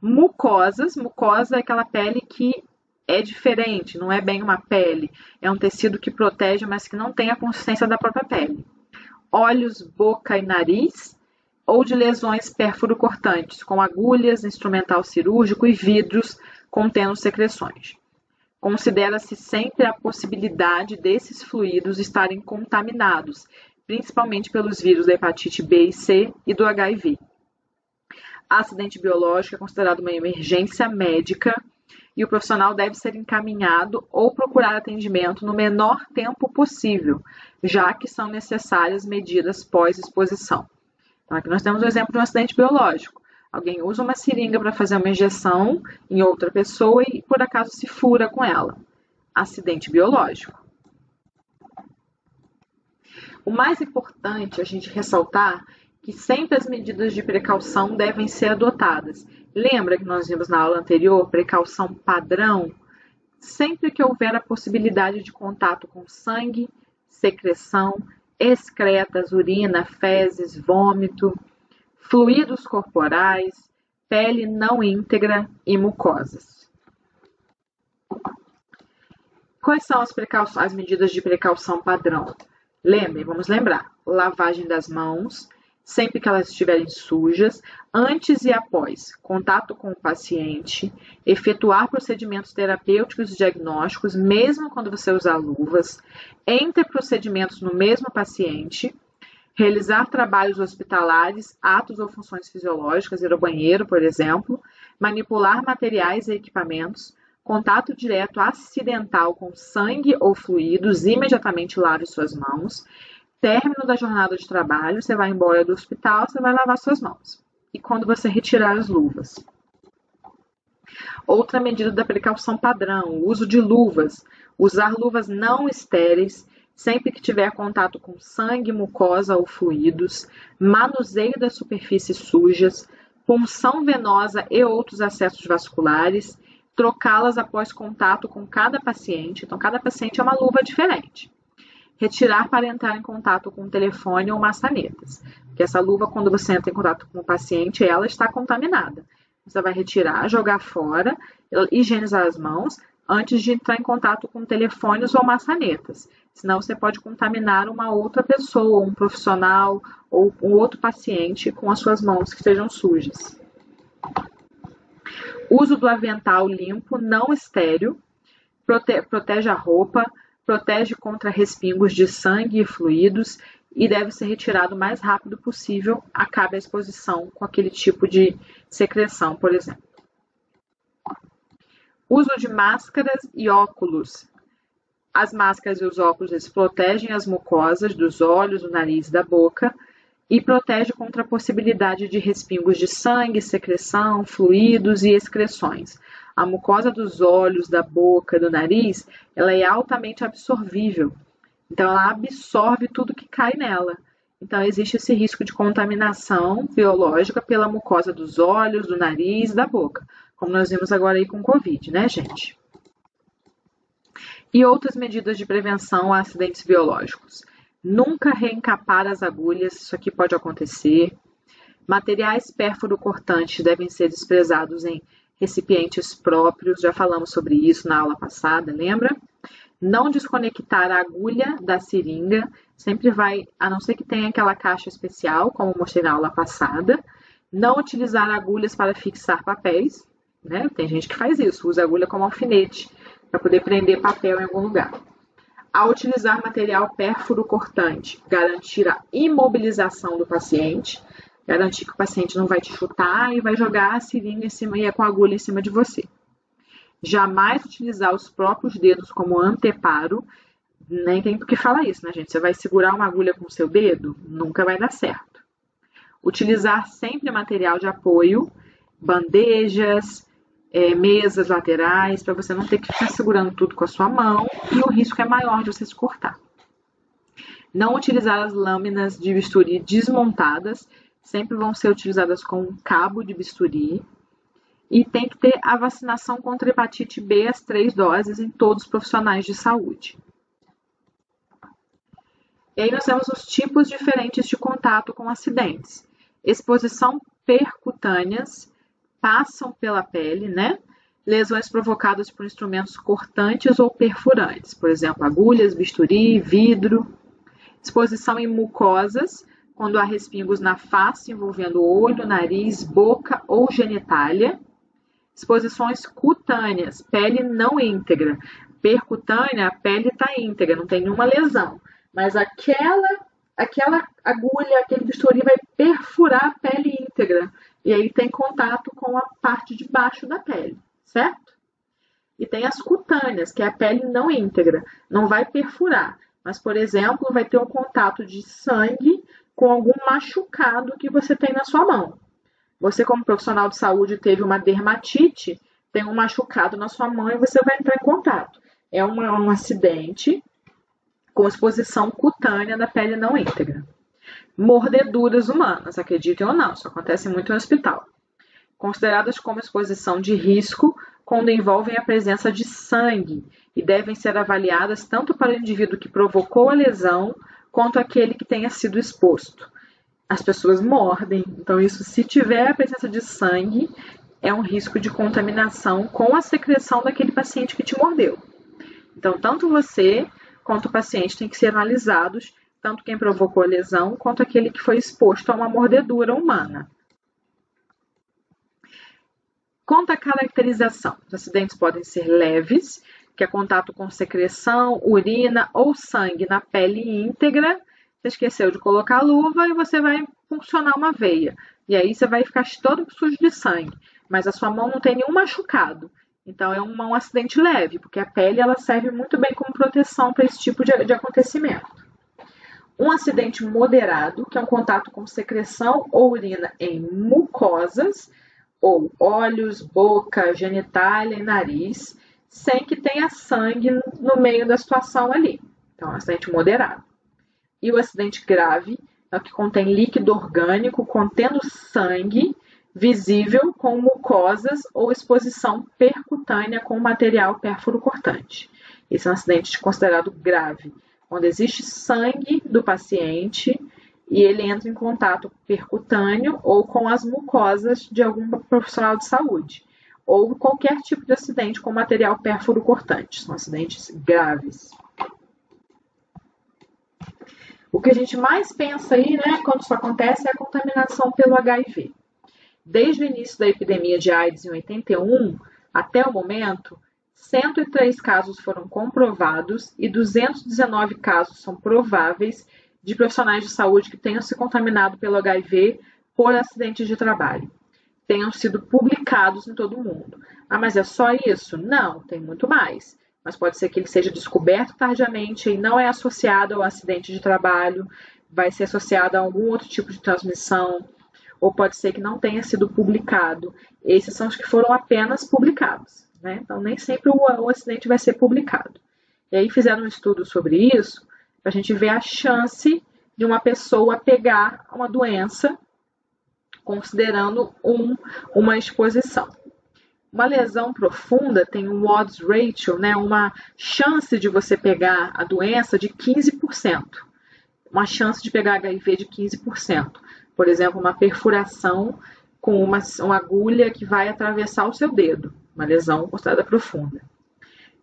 mucosas. Mucosa é aquela pele que é diferente, não é bem uma pele, é um tecido que protege, mas que não tem a consistência da própria pele. Olhos, boca e nariz, ou de lesões pérfuro-cortantes, com agulhas, instrumental cirúrgico e vidros contendo secreções. Considera-se sempre a possibilidade desses fluidos estarem contaminados, principalmente pelos vírus da hepatite B e C e do HIV. Acidente biológico é considerado uma emergência médica e o profissional deve ser encaminhado ou procurar atendimento no menor tempo possível, já que são necessárias medidas pós-exposição. Então, aqui nós temos um exemplo de um acidente biológico. Alguém usa uma seringa para fazer uma injeção em outra pessoa e, por acaso, se fura com ela. Acidente biológico. O mais importante é a gente ressaltar que sempre as medidas de precaução devem ser adotadas. Lembra que nós vimos na aula anterior, precaução padrão? Sempre que houver a possibilidade de contato com sangue, secreção, excretas, urina, fezes, vômito, fluidos corporais, pele não íntegra e mucosas. Quais são as medidas de precaução padrão? Vamos lembrar, lavagem das mãos, sempre que elas estiverem sujas, antes e após contato com o paciente, efetuar procedimentos terapêuticos e diagnósticos, mesmo quando você usar luvas, entre procedimentos no mesmo paciente, realizar trabalhos hospitalares, atos ou funções fisiológicas, ir ao banheiro, por exemplo, manipular materiais e equipamentos, contato direto acidental com sangue ou fluidos, imediatamente lave suas mãos. Término da jornada de trabalho, você vai embora do hospital, você vai lavar suas mãos. E quando você retirar as luvas. Outra medida da precaução padrão, o uso de luvas. Usar luvas não estéreis, sempre que tiver contato com sangue, mucosa ou fluidos, manuseio das superfícies sujas, punção venosa e outros acessos vasculares, trocá-las após contato com cada paciente. Então, cada paciente é uma luva diferente. Retirar para entrar em contato com o telefone ou maçanetas. Porque essa luva, quando você entra em contato com o paciente, ela está contaminada. Você vai retirar, jogar fora, higienizar as mãos antes de entrar em contato com telefones ou maçanetas. Senão você pode contaminar uma outra pessoa, um profissional ou um outro paciente com as suas mãos que estejam sujas. Uso do avental limpo, não estéril, protege a roupa, protege contra respingos de sangue e fluidos e deve ser retirado o mais rápido possível, acabe a exposição com aquele tipo de secreção, por exemplo. Uso de máscaras e óculos. As máscaras e os óculos eles protegem as mucosas dos olhos, do nariz e da boca e protege contra a possibilidade de respingos de sangue, secreção, fluidos e excreções. A mucosa dos olhos, da boca, do nariz, ela é altamente absorvível. Então, ela absorve tudo que cai nela. Então, existe esse risco de contaminação biológica pela mucosa dos olhos, do nariz e da boca. Como nós vimos agora aí com o Covid, né, gente? E outras medidas de prevenção a acidentes biológicos. Nunca reencapar as agulhas, isso aqui pode acontecer. Materiais pérfuro-cortantes devem ser desprezados em recipientes próprios, já falamos sobre isso na aula passada, lembra? Não desconectar a agulha da seringa, sempre vai, a não ser que tenha aquela caixa especial, como mostrei na aula passada. Não utilizar agulhas para fixar papéis, né? Tem gente que faz isso, usa agulha como alfinete, para poder prender papel em algum lugar. Ao utilizar material pérfuro-cortante, garantir a imobilização do paciente, garantir que o paciente não vai te chutar e vai jogar a seringa em cima e com a agulha em cima de você. Jamais utilizar os próprios dedos como anteparo, nem tem por que falar isso, né, gente? Você vai segurar uma agulha com o seu dedo? Nunca vai dar certo. Utilizar sempre material de apoio, bandejas, mesas laterais, para você não ter que ficar segurando tudo com a sua mão e o risco é maior de você se cortar. Não utilizar as lâminas de bisturi desmontadas, sempre vão ser utilizadas com um cabo de bisturi. E tem que ter a vacinação contra hepatite B, as 3 doses, em todos os profissionais de saúde. E aí nós temos os tipos diferentes de contato com acidentes. Exposição percutâneas, passam pela pele, né? Lesões provocadas por instrumentos cortantes ou perfurantes, por exemplo, agulhas, bisturi, vidro. Exposição em mucosas, quando há respingos na face envolvendo olho, nariz, boca ou genitália. Exposições cutâneas, pele não íntegra. Percutânea, a pele está íntegra, não tem nenhuma lesão. Mas aquela agulha, aquele bisturi vai perfurar a pele íntegra. E aí tem contato com a parte de baixo da pele, certo? E tem as cutâneas, que é a pele não íntegra. Não vai perfurar, mas, por exemplo, vai ter um contato de sangue com algum machucado que você tem na sua mão. Você, como profissional de saúde, teve uma dermatite, tem um machucado na sua mão e você vai entrar em contato. É um acidente com exposição cutânea da pele não íntegra. Mordeduras humanas, acreditem ou não, isso acontece muito no hospital. Consideradas como exposição de risco quando envolvem a presença de sangue e devem ser avaliadas tanto para o indivíduo que provocou a lesão quanto aquele que tenha sido exposto. As pessoas mordem, então isso, se tiver a presença de sangue, é um risco de contaminação com a secreção daquele paciente que te mordeu. Então, tanto você quanto o paciente têm que ser analisados, tanto quem provocou a lesão quanto aquele que foi exposto a uma mordedura humana. Quanto à caracterização, os acidentes podem ser leves, que é contato com secreção, urina ou sangue na pele íntegra. Você esqueceu de colocar a luva e você vai funcionar uma veia. E aí você vai ficar todo sujo de sangue, mas a sua mão não tem nenhum machucado. Então é um acidente leve, porque a pele ela serve muito bem como proteção para esse tipo de acontecimento. Um acidente moderado, que é um contato com secreção ou urina em mucosas, ou olhos, boca, genitália e nariz, sem que tenha sangue no meio da situação ali. Então, é um acidente moderado. E o acidente grave é o que contém líquido orgânico contendo sangue visível com mucosas ou exposição percutânea com material pérfuro-cortante. Esse é um acidente considerado grave, quando existe sangue do paciente e ele entra em contato percutâneo ou com as mucosas de algum profissional de saúde, ou qualquer tipo de acidente com material pérfuro-cortante. São acidentes graves. O que a gente mais pensa aí, né, quando isso acontece, é a contaminação pelo HIV. Desde o início da epidemia de AIDS em 81 até o momento, 103 casos foram comprovados e 219 casos são prováveis de profissionais de saúde que tenham se contaminado pelo HIV por acidentes de trabalho. Tenham sido publicados em todo o mundo. Ah, mas é só isso? Não, tem muito mais. Mas pode ser que ele seja descoberto tardiamente e não é associado ao acidente de trabalho, vai ser associado a algum outro tipo de transmissão, ou pode ser que não tenha sido publicado. Esses são os que foram apenas publicados, né? Então, nem sempre o acidente vai ser publicado. E aí fizeram um estudo sobre isso, para a gente ver a chance de uma pessoa pegar uma doença, considerando uma exposição. Uma lesão profunda tem um odds ratio, né, uma chance de você pegar a doença de 15%. Uma chance de pegar HIV de 15%. Por exemplo, uma perfuração com uma agulha que vai atravessar o seu dedo. Uma lesão considerada profunda.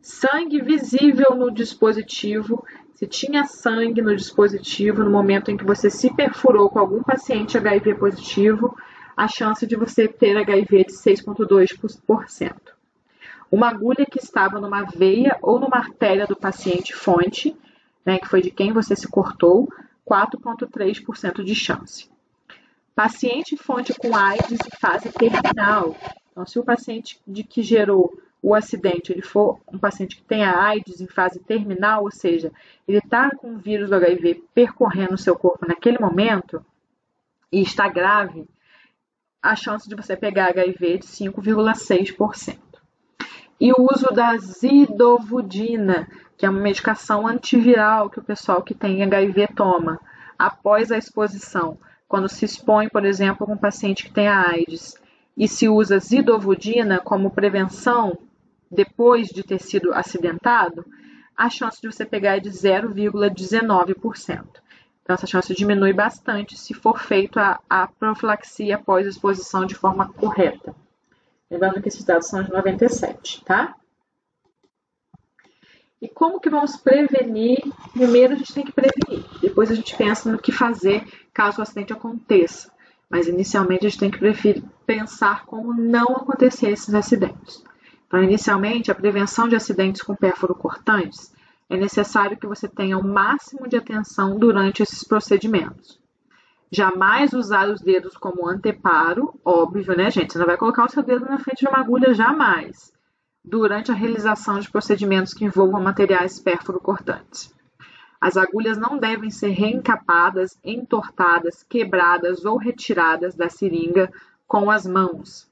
Sangue visível no dispositivo. Se tinha sangue no dispositivo no momento em que você se perfurou com algum paciente HIV positivo, a chance de você ter HIV é de 6,2%. Uma agulha que estava numa veia ou numa artéria do paciente fonte, né, que foi de quem você se cortou, 4,3% de chance. Paciente fonte com AIDS em fase terminal. Então, se o paciente de que gerou o acidente ele for um paciente que tenha AIDS em fase terminal, ou seja, ele está com o vírus do HIV percorrendo o seu corpo naquele momento e está grave, a chance de você pegar HIV é de 5,6%. E o uso da zidovudina, que é uma medicação antiviral que o pessoal que tem HIV toma após a exposição. Quando se expõe, por exemplo, a um paciente que tenha AIDS e se usa zidovudina como prevenção depois de ter sido acidentado, a chance de você pegar é de 0,19%. Então, essa chance diminui bastante se for feita a profilaxia após exposição de forma correta. Lembrando que esses dados são de 97, tá? E como que vamos prevenir? Primeiro a gente tem que prevenir, depois a gente pensa no que fazer caso o acidente aconteça. Mas inicialmente a gente tem que pensar como não acontecer esses acidentes. Então, inicialmente, a prevenção de acidentes com pérfuro cortantes é necessário que você tenha o máximo de atenção durante esses procedimentos. Jamais usar os dedos como anteparo, óbvio, né, gente? Você não vai colocar o seu dedo na frente de uma agulha, jamais, durante a realização de procedimentos que envolvam materiais pérfuro-cortantes. As agulhas não devem ser reencapadas, entortadas, quebradas ou retiradas da seringa com as mãos.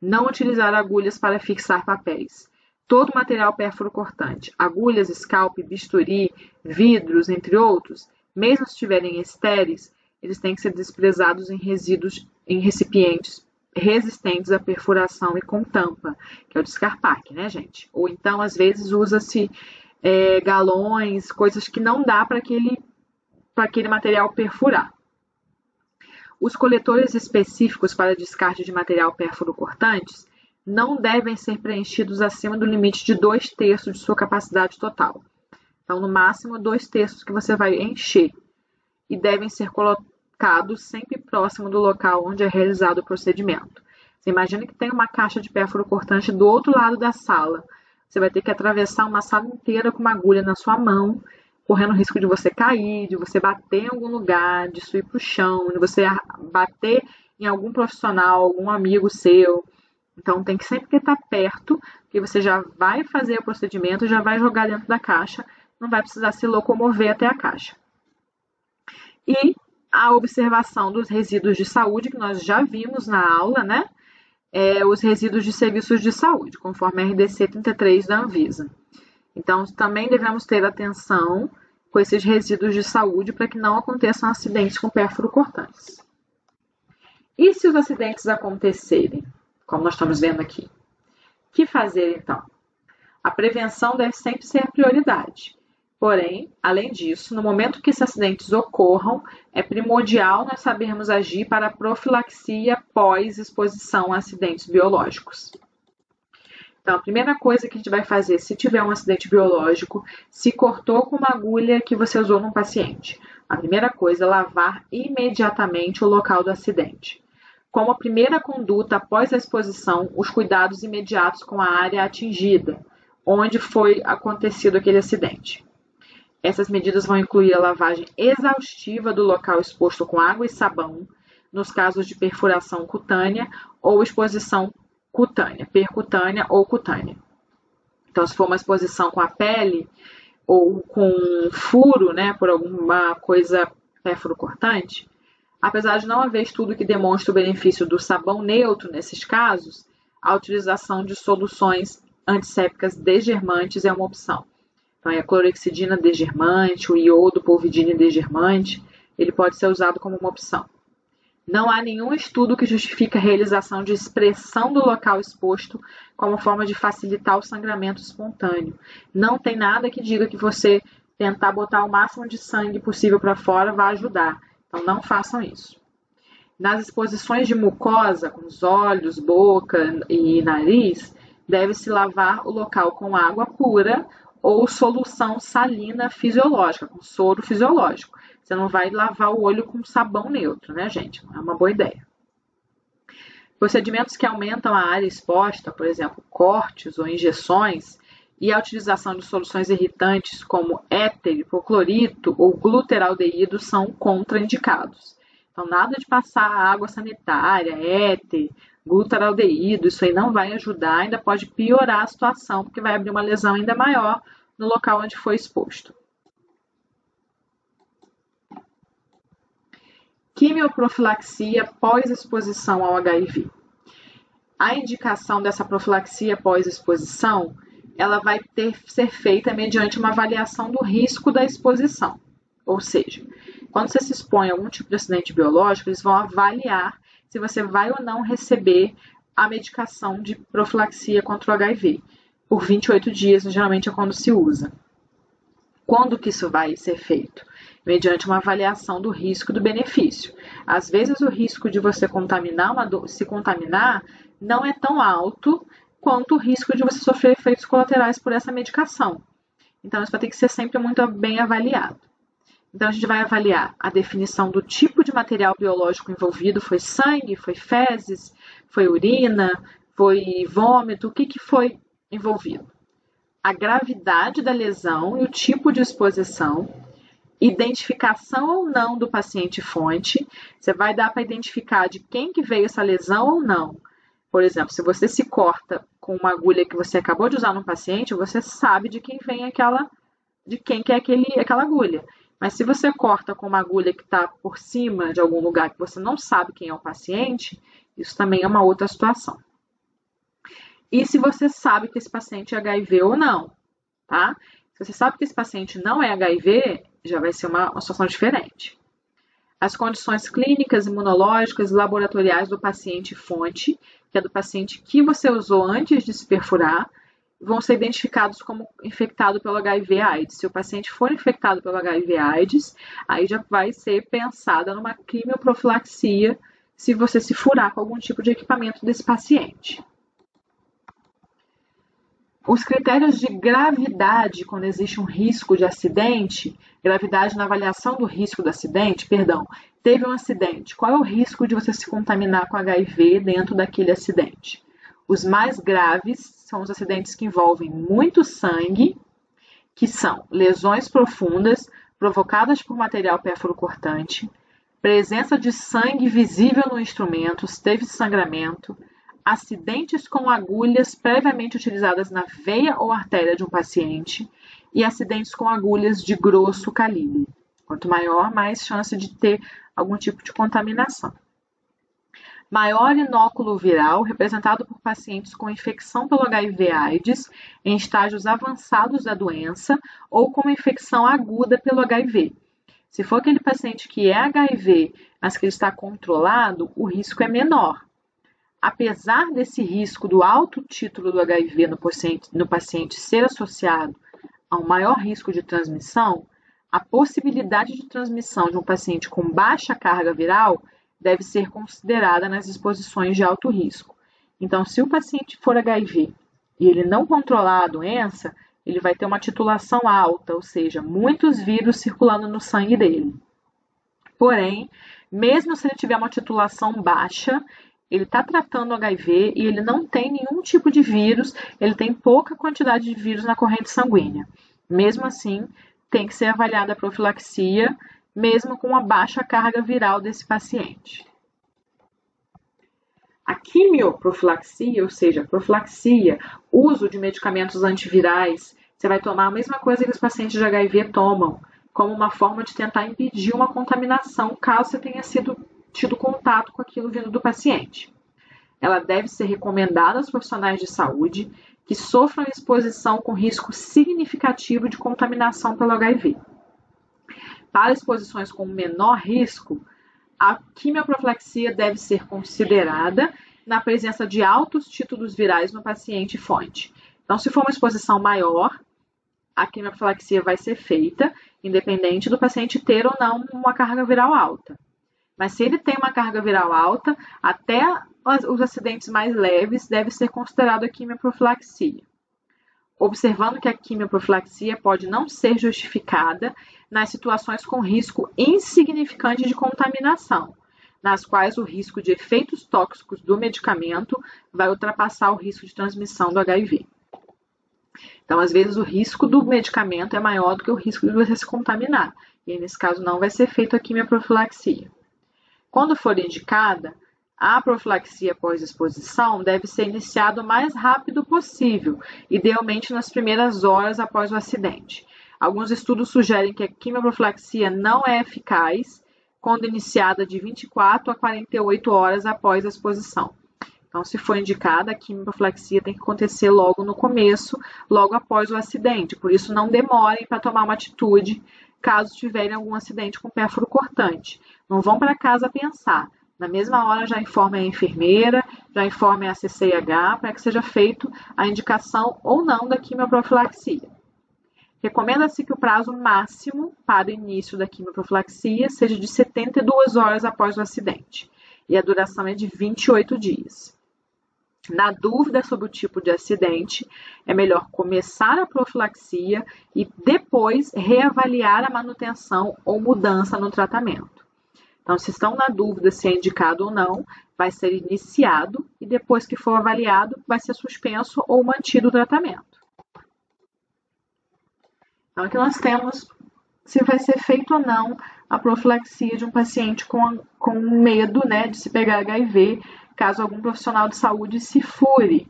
Não utilizar agulhas para fixar papéis. Todo material pérfuro-cortante, agulhas, scalp, bisturi, vidros, entre outros, mesmo se estiverem estéreis, eles têm que ser desprezados em recipientes resistentes à perfuração e com tampa, que é o descarpaque, né, gente? Ou então, às vezes, usa-se galões, coisas que não dá para aquele material perfurar. Os coletores específicos para descarte de material pérfuro-cortantes não devem ser preenchidos acima do limite de 2/3 de sua capacidade total. Então, no máximo, 2/3 que você vai encher. E devem ser colocados sempre próximo do local onde é realizado o procedimento. Você imagina que tem uma caixa de pérfuro cortante do outro lado da sala. Você vai ter que atravessar uma sala inteira com uma agulha na sua mão, correndo o risco de você cair, de você bater em algum lugar, de isso ir para o chão, de você bater em algum profissional, algum amigo seu. Então, tem que sempre estar perto, porque você já vai fazer o procedimento, já vai jogar dentro da caixa, não vai precisar se locomover até a caixa. E a observação dos resíduos de saúde, que nós já vimos na aula, né? Os resíduos de serviços de saúde, conforme a RDC 33 da Anvisa. Então, também devemos ter atenção com esses resíduos de saúde para que não aconteçam acidentes com pérfuro cortantes. E se os acidentes acontecerem, como nós estamos vendo aqui? O que fazer, então? A prevenção deve sempre ser a prioridade. Porém, além disso, no momento que esses acidentes ocorram, é primordial nós sabermos agir para a profilaxia pós-exposição a acidentes biológicos. Então, a primeira coisa que a gente vai fazer, se tiver um acidente biológico, se cortou com uma agulha que você usou num paciente, a primeira coisa é lavar imediatamente o local do acidente. Como a primeira conduta após a exposição, os cuidados imediatos com a área atingida, onde foi acontecido aquele acidente. Essas medidas vão incluir a lavagem exaustiva do local exposto com água e sabão, nos casos de perfuração cutânea ou exposição cutânea, percutânea ou cutânea. Então, se for uma exposição com a pele ou com furo, né, por alguma coisa pérfuro-cortante, apesar de não haver estudo que demonstre o benefício do sabão neutro nesses casos, a utilização de soluções antissépticas desgermantes é uma opção. Então, a clorexidina desgermante, o iodo, polvidina desgermante, ele pode ser usado como uma opção. Não há nenhum estudo que justifique a realização de expressão do local exposto como forma de facilitar o sangramento espontâneo. Não tem nada que diga que você tentar botar o máximo de sangue possível para fora vai ajudar. Então, não façam isso. Nas exposições de mucosa, com os olhos, boca e nariz, deve-se lavar o local com água pura ou solução salina fisiológica, com soro fisiológico. Você não vai lavar o olho com sabão neutro, né, gente? É uma boa ideia. Procedimentos que aumentam a área exposta, por exemplo, cortes ou injeções, e a utilização de soluções irritantes como éter, hipoclorito ou glutaraldeído são contraindicados. Então, nada de passar água sanitária, éter, glutaraldeído, isso aí não vai ajudar, ainda pode piorar a situação, porque vai abrir uma lesão ainda maior no local onde foi exposto. Quimioprofilaxia pós-exposição ao HIV. A indicação dessa profilaxia pós-exposição, ela vai ser feita mediante uma avaliação do risco da exposição. Ou seja, quando você se expõe a algum tipo de acidente biológico, eles vão avaliar se você vai ou não receber a medicação de profilaxia contra o HIV. Por 28 dias, geralmente é quando se usa. Quando que isso vai ser feito? mediante uma avaliação do risco e do benefício. Às vezes, o risco de você se contaminar não é tão alto quanto o risco de você sofrer efeitos colaterais por essa medicação. Então, isso vai ter que ser sempre muito bem avaliado. Então, a gente vai avaliar a definição do tipo de material biológico envolvido. Foi sangue, foi fezes, foi urina, foi vômito, o que foi envolvido? A gravidade da lesão e o tipo de exposição, identificação ou não do paciente-fonte. Você vai dar para identificar de quem que veio essa lesão ou não. Por exemplo, se você se corta com uma agulha que você acabou de usar no paciente, você sabe de quem vem aquela agulha. Mas se você corta com uma agulha que está por cima de algum lugar que você não sabe quem é o paciente, isso também é uma outra situação. E se você sabe que esse paciente é HIV ou não, tá? Se você sabe que esse paciente não é HIV, já vai ser uma situação diferente. As condições clínicas, imunológicas e laboratoriais do paciente-fonte, que é do paciente que você usou antes de se perfurar, vão ser identificados como infectado pelo HIV/AIDS. Se o paciente for infectado pelo HIV/AIDS, aí já vai ser pensada numa quimioprofilaxia se você se furar com algum tipo de equipamento desse paciente. Os critérios de gravidade, quando existe um risco de acidente, gravidade na avaliação do risco do acidente, teve um acidente, qual é o risco de você se contaminar com HIV dentro daquele acidente? Os mais graves são os acidentes que envolvem muito sangue, que são lesões profundas provocadas por material pérfuro-cortante, presença de sangue visível no instrumento, teve sangramento, acidentes com agulhas previamente utilizadas na veia ou artéria de um paciente e acidentes com agulhas de grosso calibre. Quanto maior, mais chance de ter algum tipo de contaminação. Maior inóculo viral, representado por pacientes com infecção pelo HIV/AIDS em estágios avançados da doença ou com uma infecção aguda pelo HIV. Se for aquele paciente que é HIV, mas que ele está controlado, o risco é menor. Apesar desse risco do alto título do HIV no paciente ser associado a um maior risco de transmissão, a possibilidade de transmissão de um paciente com baixa carga viral deve ser considerada nas exposições de alto risco. Então, se o paciente for HIV e ele não controlar a doença, ele vai ter uma titulação alta, ou seja, muitos vírus circulando no sangue dele. Porém, mesmo se ele tiver uma titulação baixa, ele está tratando o HIV e ele não tem nenhum tipo de vírus, ele tem pouca quantidade de vírus na corrente sanguínea. Mesmo assim, tem que ser avaliada a profilaxia, mesmo com uma baixa carga viral desse paciente. A quimioprofilaxia, ou seja, profilaxia, uso de medicamentos antivirais, você vai tomar a mesma coisa que os pacientes de HIV tomam, como uma forma de tentar impedir uma contaminação, caso você tenha tido contato com aquilo vindo do paciente. Ela deve ser recomendada aos profissionais de saúde que sofram exposição com risco significativo de contaminação pelo HIV. Para exposições com menor risco, a quimioprofilaxia deve ser considerada na presença de altos títulos virais no paciente fonte. Então, se for uma exposição maior, a quimioprofilaxia vai ser feita, independente do paciente ter ou não uma carga viral alta. Mas se ele tem uma carga viral alta, até os acidentes mais leves deve ser considerado a quimioprofilaxia. Observando que a quimioprofilaxia pode não ser justificada nas situações com risco insignificante de contaminação, nas quais o risco de efeitos tóxicos do medicamento vai ultrapassar o risco de transmissão do HIV. Então, às vezes, o risco do medicamento é maior do que o risco de você se contaminar. E, nesse caso, não vai ser feita a quimioprofilaxia. Quando for indicada, a profilaxia pós-exposição deve ser iniciada o mais rápido possível, idealmente nas primeiras horas após o acidente. Alguns estudos sugerem que a quimioprofilaxia não é eficaz quando iniciada de 24 a 48 horas após a exposição. Então, se for indicada, a quimioprofilaxia tem que acontecer logo no começo, logo após o acidente. Por isso, não demorem para tomar uma atitude caso tiverem algum acidente com pérfuro cortante. Não vão para casa pensar. Na mesma hora, já informem a enfermeira, já informem a CCIH para que seja feita a indicação ou não da quimioprofilaxia. Recomenda-se que o prazo máximo para o início da quimioprofilaxia seja de 72 horas após o acidente, e a duração é de 28 dias. Na dúvida sobre o tipo de acidente, é melhor começar a profilaxia e depois reavaliar a manutenção ou mudança no tratamento. Então, se estão na dúvida se é indicado ou não, vai ser iniciado e depois que for avaliado, vai ser suspenso ou mantido o tratamento. Então, aqui nós temos se vai ser feito ou não a profilaxia de um paciente com medo, né, de se pegar HIV, caso algum profissional de saúde se fure.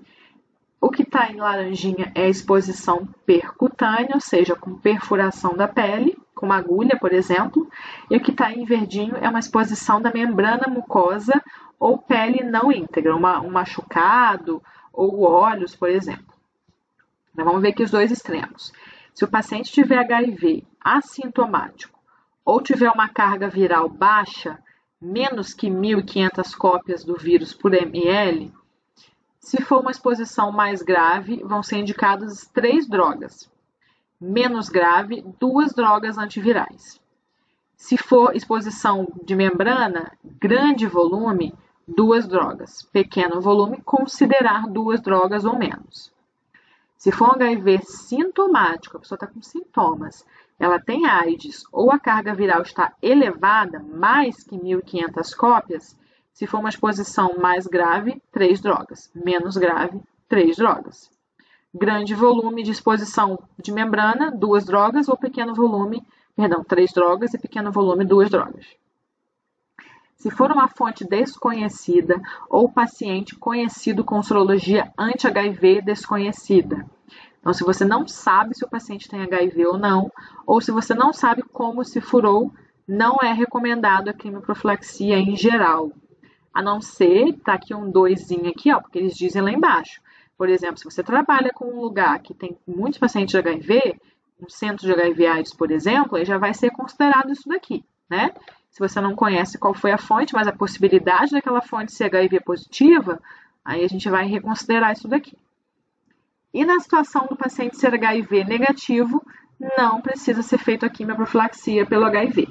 O que está em laranjinha é a exposição percutânea, ou seja, com perfuração da pele, com uma agulha, por exemplo, e o que está em verdinho é uma exposição da membrana mucosa ou pele não íntegra, um machucado ou olhos, por exemplo. Então, vamos ver aqui os dois extremos. Se o paciente tiver HIV assintomático ou tiver uma carga viral baixa, menos que 1.500 cópias do vírus por ml, se for uma exposição mais grave, vão ser indicadas 3 drogas. Menos grave, 2 drogas antivirais. Se for exposição de membrana, grande volume, 2 drogas. Pequeno volume, considerar 2 drogas ou menos. Se for um HIV sintomático, a pessoa está com sintomas, ela tem AIDS ou a carga viral está elevada, mais que 1.500 cópias, se for uma exposição mais grave, 3 drogas. Menos grave, 3 drogas. Grande volume de exposição de membrana, 2 drogas, ou pequeno volume, 3 drogas e pequeno volume, 2 drogas. Se for uma fonte desconhecida ou paciente conhecido com sorologia anti-HIV desconhecida. Então, se você não sabe se o paciente tem HIV ou se você não sabe como se furou, não é recomendado a quimioprofilaxia em geral. A não ser, tá aqui um 2zinho aqui, ó, porque eles dizem lá embaixo. Por exemplo, se você trabalha com um lugar que tem muitos pacientes de HIV, um centro de HIV/AIDS, por exemplo, aí já vai ser considerado isso daqui, né? Se você não conhece qual foi a fonte, mas a possibilidade daquela fonte ser HIV positiva, aí a gente vai reconsiderar isso daqui. E na situação do paciente ser HIV negativo, não precisa ser feita a quimioprofilaxia pelo HIV.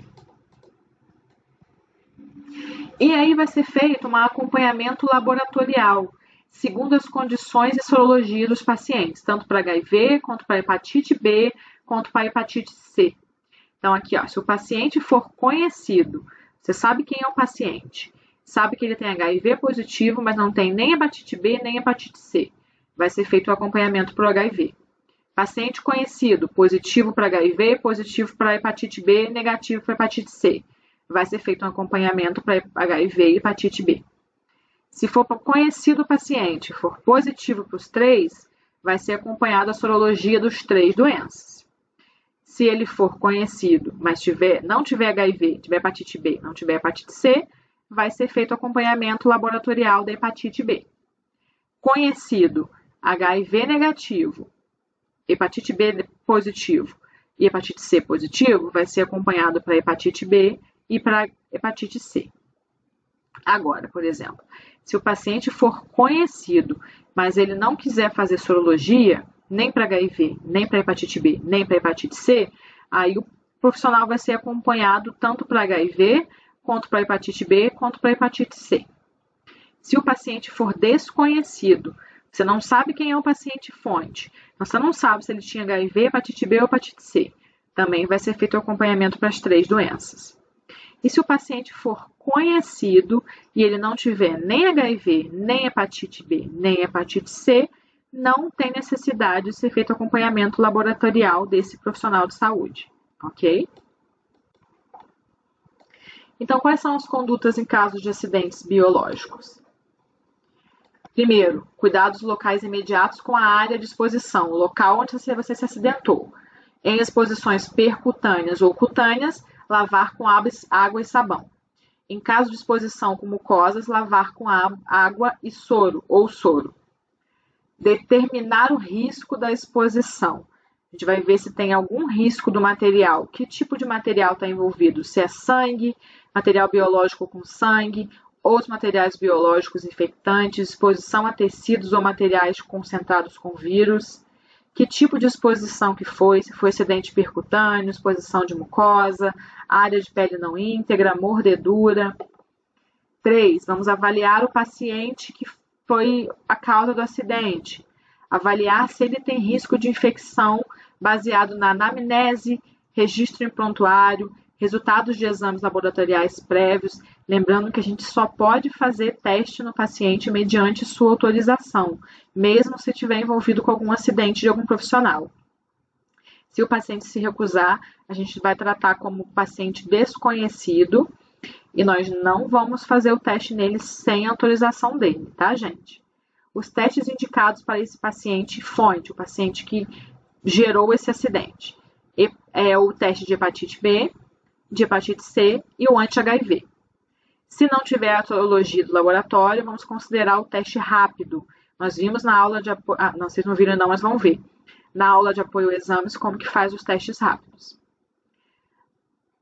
E aí vai ser feito um acompanhamento laboratorial, segundo as condições e sorologia dos pacientes, tanto para HIV, quanto para hepatite B, quanto para hepatite C. Então, aqui, ó, se o paciente for conhecido, você sabe quem é o paciente, sabe que ele tem HIV positivo, mas não tem nem hepatite B, nem hepatite C. Vai ser feito o acompanhamento para o HIV. Paciente conhecido, positivo para HIV, positivo para hepatite B, negativo para hepatite C. Vai ser feito um acompanhamento para HIV e hepatite B. Se for conhecido o paciente, for positivo para os 3, vai ser acompanhado a sorologia dos 3 doenças. Se ele for conhecido, mas não tiver HIV, tiver hepatite B, não tiver hepatite C, vai ser feito o acompanhamento laboratorial da hepatite B. Conhecido, HIV negativo, hepatite B positivo e hepatite C positivo, vai ser acompanhado para hepatite B e para hepatite C. Agora, por exemplo, se o paciente for conhecido, mas ele não quiser fazer sorologia, nem para HIV, nem para hepatite B, nem para hepatite C, aí o profissional vai ser acompanhado tanto para HIV, quanto para hepatite B, quanto para hepatite C. Se o paciente for desconhecido, você não sabe quem é o paciente fonte, você não sabe se ele tinha HIV, hepatite B ou hepatite C, também vai ser feito o acompanhamento para as 3 doenças. E se o paciente for conhecido e ele não tiver nem HIV, nem hepatite B, nem hepatite C, não tem necessidade de ser feito acompanhamento laboratorial desse profissional de saúde, ok? Então, quais são as condutas em caso de acidentes biológicos? Primeiro, cuidados locais imediatos com a área de exposição, o local onde você se acidentou. Em exposições percutâneas ou cutâneas, lavar com água e sabão. Em caso de exposição com mucosas, lavar com água e soro ou soro. Determinar o risco da exposição. A gente vai ver se tem algum risco do material. Que tipo de material está envolvido? Se é sangue, material biológico com sangue, outros materiais biológicos infectantes, exposição a tecidos ou materiais concentrados com vírus. que tipo de exposição que foi, se foi acidente percutâneo, exposição de mucosa, área de pele não íntegra, mordedura. 3. Vamos avaliar o paciente que foi a causa do acidente. Avaliar se ele tem risco de infecção baseado na anamnese, registro em prontuário, resultados de exames laboratoriais prévios, lembrando que a gente só pode fazer teste no paciente mediante sua autorização, mesmo se estiver envolvido com algum acidente de algum profissional. Se o paciente se recusar, a gente vai tratar como paciente desconhecido e nós não vamos fazer o teste nele sem autorização dele, tá, gente? Os testes indicados para esse paciente fonte, o paciente que gerou esse acidente, é o teste de hepatite B, de hepatite C e o anti-HIV. Se não tiver a sorologia do laboratório, vamos considerar o teste rápido. Nós vimos na aula de apoio, não, vocês não viram não, mas vão ver. Na aula de apoio a exames, como que faz os testes rápidos.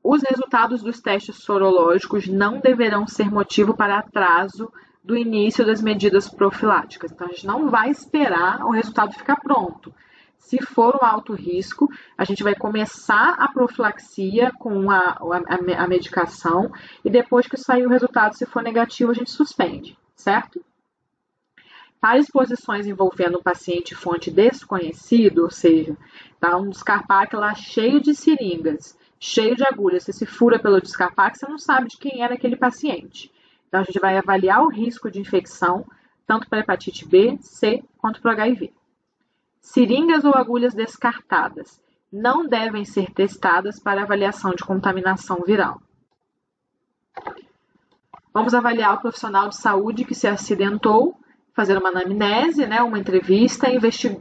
Os resultados dos testes sorológicos não deverão ser motivo para atraso do início das medidas profiláticas. Então, a gente não vai esperar o resultado ficar pronto. Se for um alto risco, a gente vai começar a profilaxia com a medicação e depois que sair o resultado, se for negativo, a gente suspende, certo? Para exposições envolvendo um paciente fonte desconhecido, ou seja, tá um descarpaque lá cheio de seringas, cheio de agulhas, você se fura pelo descarpaque, você não sabe de quem era aquele paciente. Então, a gente vai avaliar o risco de infecção, tanto para hepatite B, C, quanto para HIV. Seringas ou agulhas descartadas não devem ser testadas para avaliação de contaminação viral. Vamos avaliar o profissional de saúde que se acidentou, fazer uma anamnese, uma entrevista,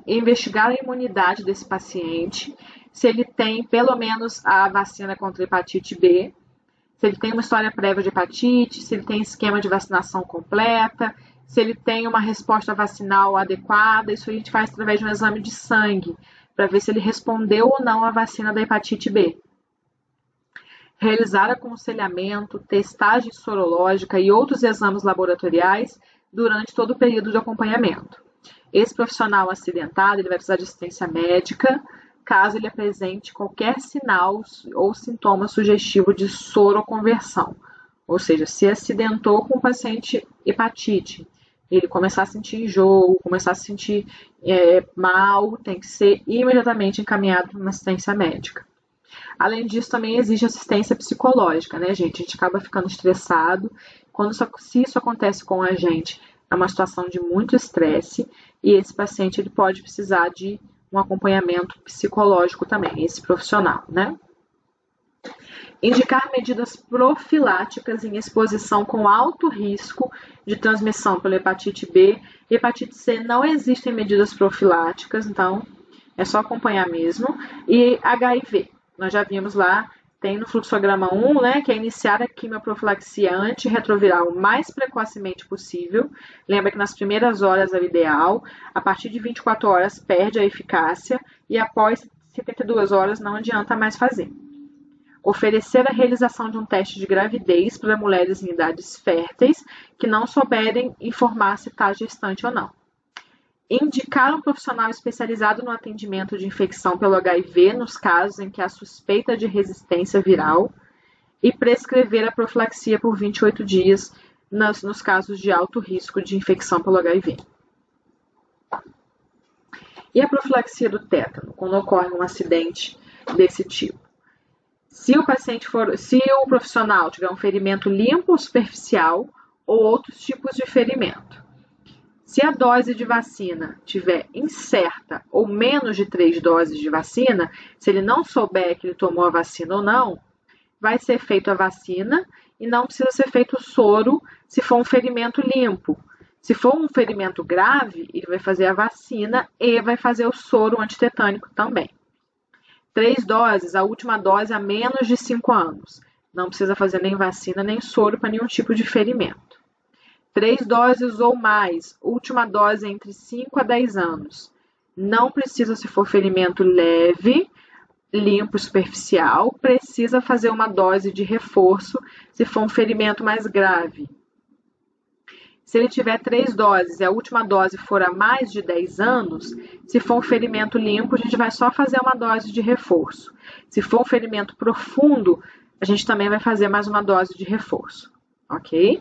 investigar a imunidade desse paciente, se ele tem pelo menos a vacina contra a hepatite B, se ele tem uma história prévia de hepatite, se ele tem esquema de vacinação completa, se ele tem uma resposta vacinal adequada. Isso a gente faz através de um exame de sangue, para ver se ele respondeu ou não à vacina da hepatite B. Realizar aconselhamento, testagem sorológica e outros exames laboratoriais durante todo o período de acompanhamento. Esse profissional acidentado ele vai precisar de assistência médica, caso ele apresente qualquer sinal ou sintoma sugestivo de soroconversão. Ou seja, se acidentou com o paciente hepatite, ele começar a sentir enjoo, começar a se sentir mal, tem que ser imediatamente encaminhado para uma assistência médica. Além disso, também exige assistência psicológica, né, gente? A gente acaba ficando estressado. Se isso acontece com a gente, é uma situação de muito estresse e esse paciente ele pode precisar de um acompanhamento psicológico também, esse profissional, né? Indicar medidas profiláticas em exposição com alto risco de transmissão pela hepatite B e hepatite C. Não existem medidas profiláticas, então é só acompanhar mesmo. E HIV, nós já vimos lá, tem no fluxograma 1, né, que é iniciar a quimioprofilaxia antirretroviral o mais precocemente possível. Lembra que nas primeiras horas é o ideal, a partir de 24 horas perde a eficácia e após 72 horas não adianta mais fazer. Oferecer a realização de um teste de gravidez para mulheres em idades férteis que não souberem informar se está gestante ou não. Indicar um profissional especializado no atendimento de infecção pelo HIV nos casos em que há suspeita de resistência viral e prescrever a profilaxia por 28 dias nos casos de alto risco de infecção pelo HIV. E a profilaxia do tétano, quando ocorre um acidente desse tipo? Se o profissional tiver um ferimento limpo ou superficial ou outros tipos de ferimento. Se a dose de vacina tiver incerta ou menos de 3 doses de vacina, se ele não souber que ele tomou a vacina ou não, vai ser feita a vacina e não precisa ser feito o soro se for um ferimento limpo. Se for um ferimento grave, ele vai fazer a vacina e vai fazer o soro antitetânico também. 3 doses, a última dose há menos de 5 anos. Não precisa fazer nem vacina nem soro para nenhum tipo de ferimento. 3 doses ou mais, última dose entre 5 a 10 anos. Não precisa se for ferimento leve, limpo, superficial. Precisa fazer uma dose de reforço se for um ferimento mais grave. Se ele tiver 3 doses e a última dose for há mais de 10 anos, se for um ferimento limpo, a gente vai só fazer uma dose de reforço. Se for um ferimento profundo, a gente também vai fazer mais uma dose de reforço, ok?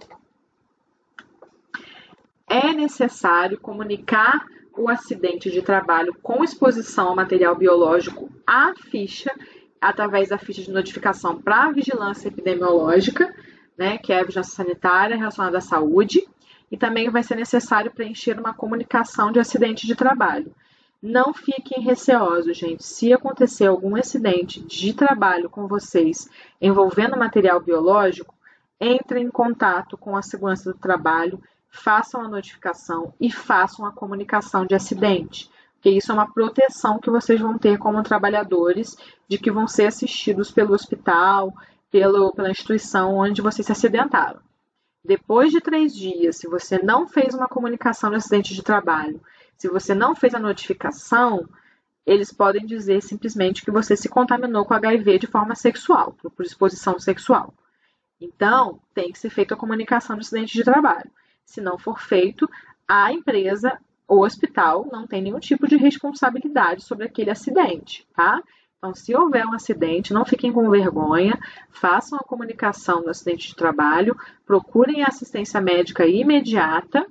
É necessário comunicar o acidente de trabalho com exposição ao material biológico à ficha, através da ficha de notificação para a vigilância epidemiológica, né, que é a vigilância sanitária relacionada à saúde, e também vai ser necessário preencher uma comunicação de acidente de trabalho. Não fiquem receosos, gente. Se acontecer algum acidente de trabalho com vocês envolvendo material biológico, entrem em contato com a segurança do trabalho, façam a notificação e façam a comunicação de acidente, porque isso é uma proteção que vocês vão ter como trabalhadores, de que vão ser assistidos pelo hospital, pela instituição onde vocês se acidentaram. Depois de 3 dias, se você não fez uma comunicação de acidente de trabalho, se você não fez a notificação, eles podem dizer simplesmente que você se contaminou com HIV de forma sexual, por exposição sexual. Então, tem que ser feita a comunicação de acidente de trabalho. Se não for feito, a empresa ou hospital não tem nenhum tipo de responsabilidade sobre aquele acidente, tá? Então, se houver um acidente, não fiquem com vergonha, façam a comunicação do acidente de trabalho, procurem assistência médica imediata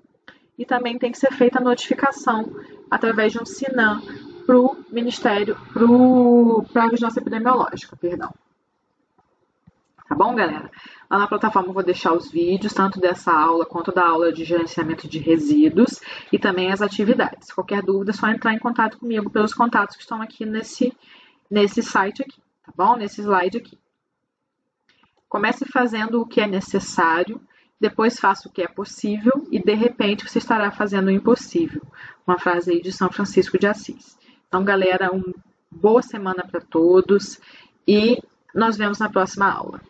e também tem que ser feita a notificação através de um SINAM para o Ministério, para a Vigilância Epidemiológica, perdão. Tá bom, galera? Lá na plataforma eu vou deixar os vídeos, tanto dessa aula quanto da aula de gerenciamento de resíduos e também as atividades. Qualquer dúvida é só entrar em contato comigo pelos contatos que estão aqui nesse site aqui, tá bom? Nesse slide aqui. Comece fazendo o que é necessário, depois faça o que é possível e, de repente, você estará fazendo o impossível. Uma frase aí de São Francisco de Assis. Então, galera, uma boa semana para todos e nós vemos na próxima aula.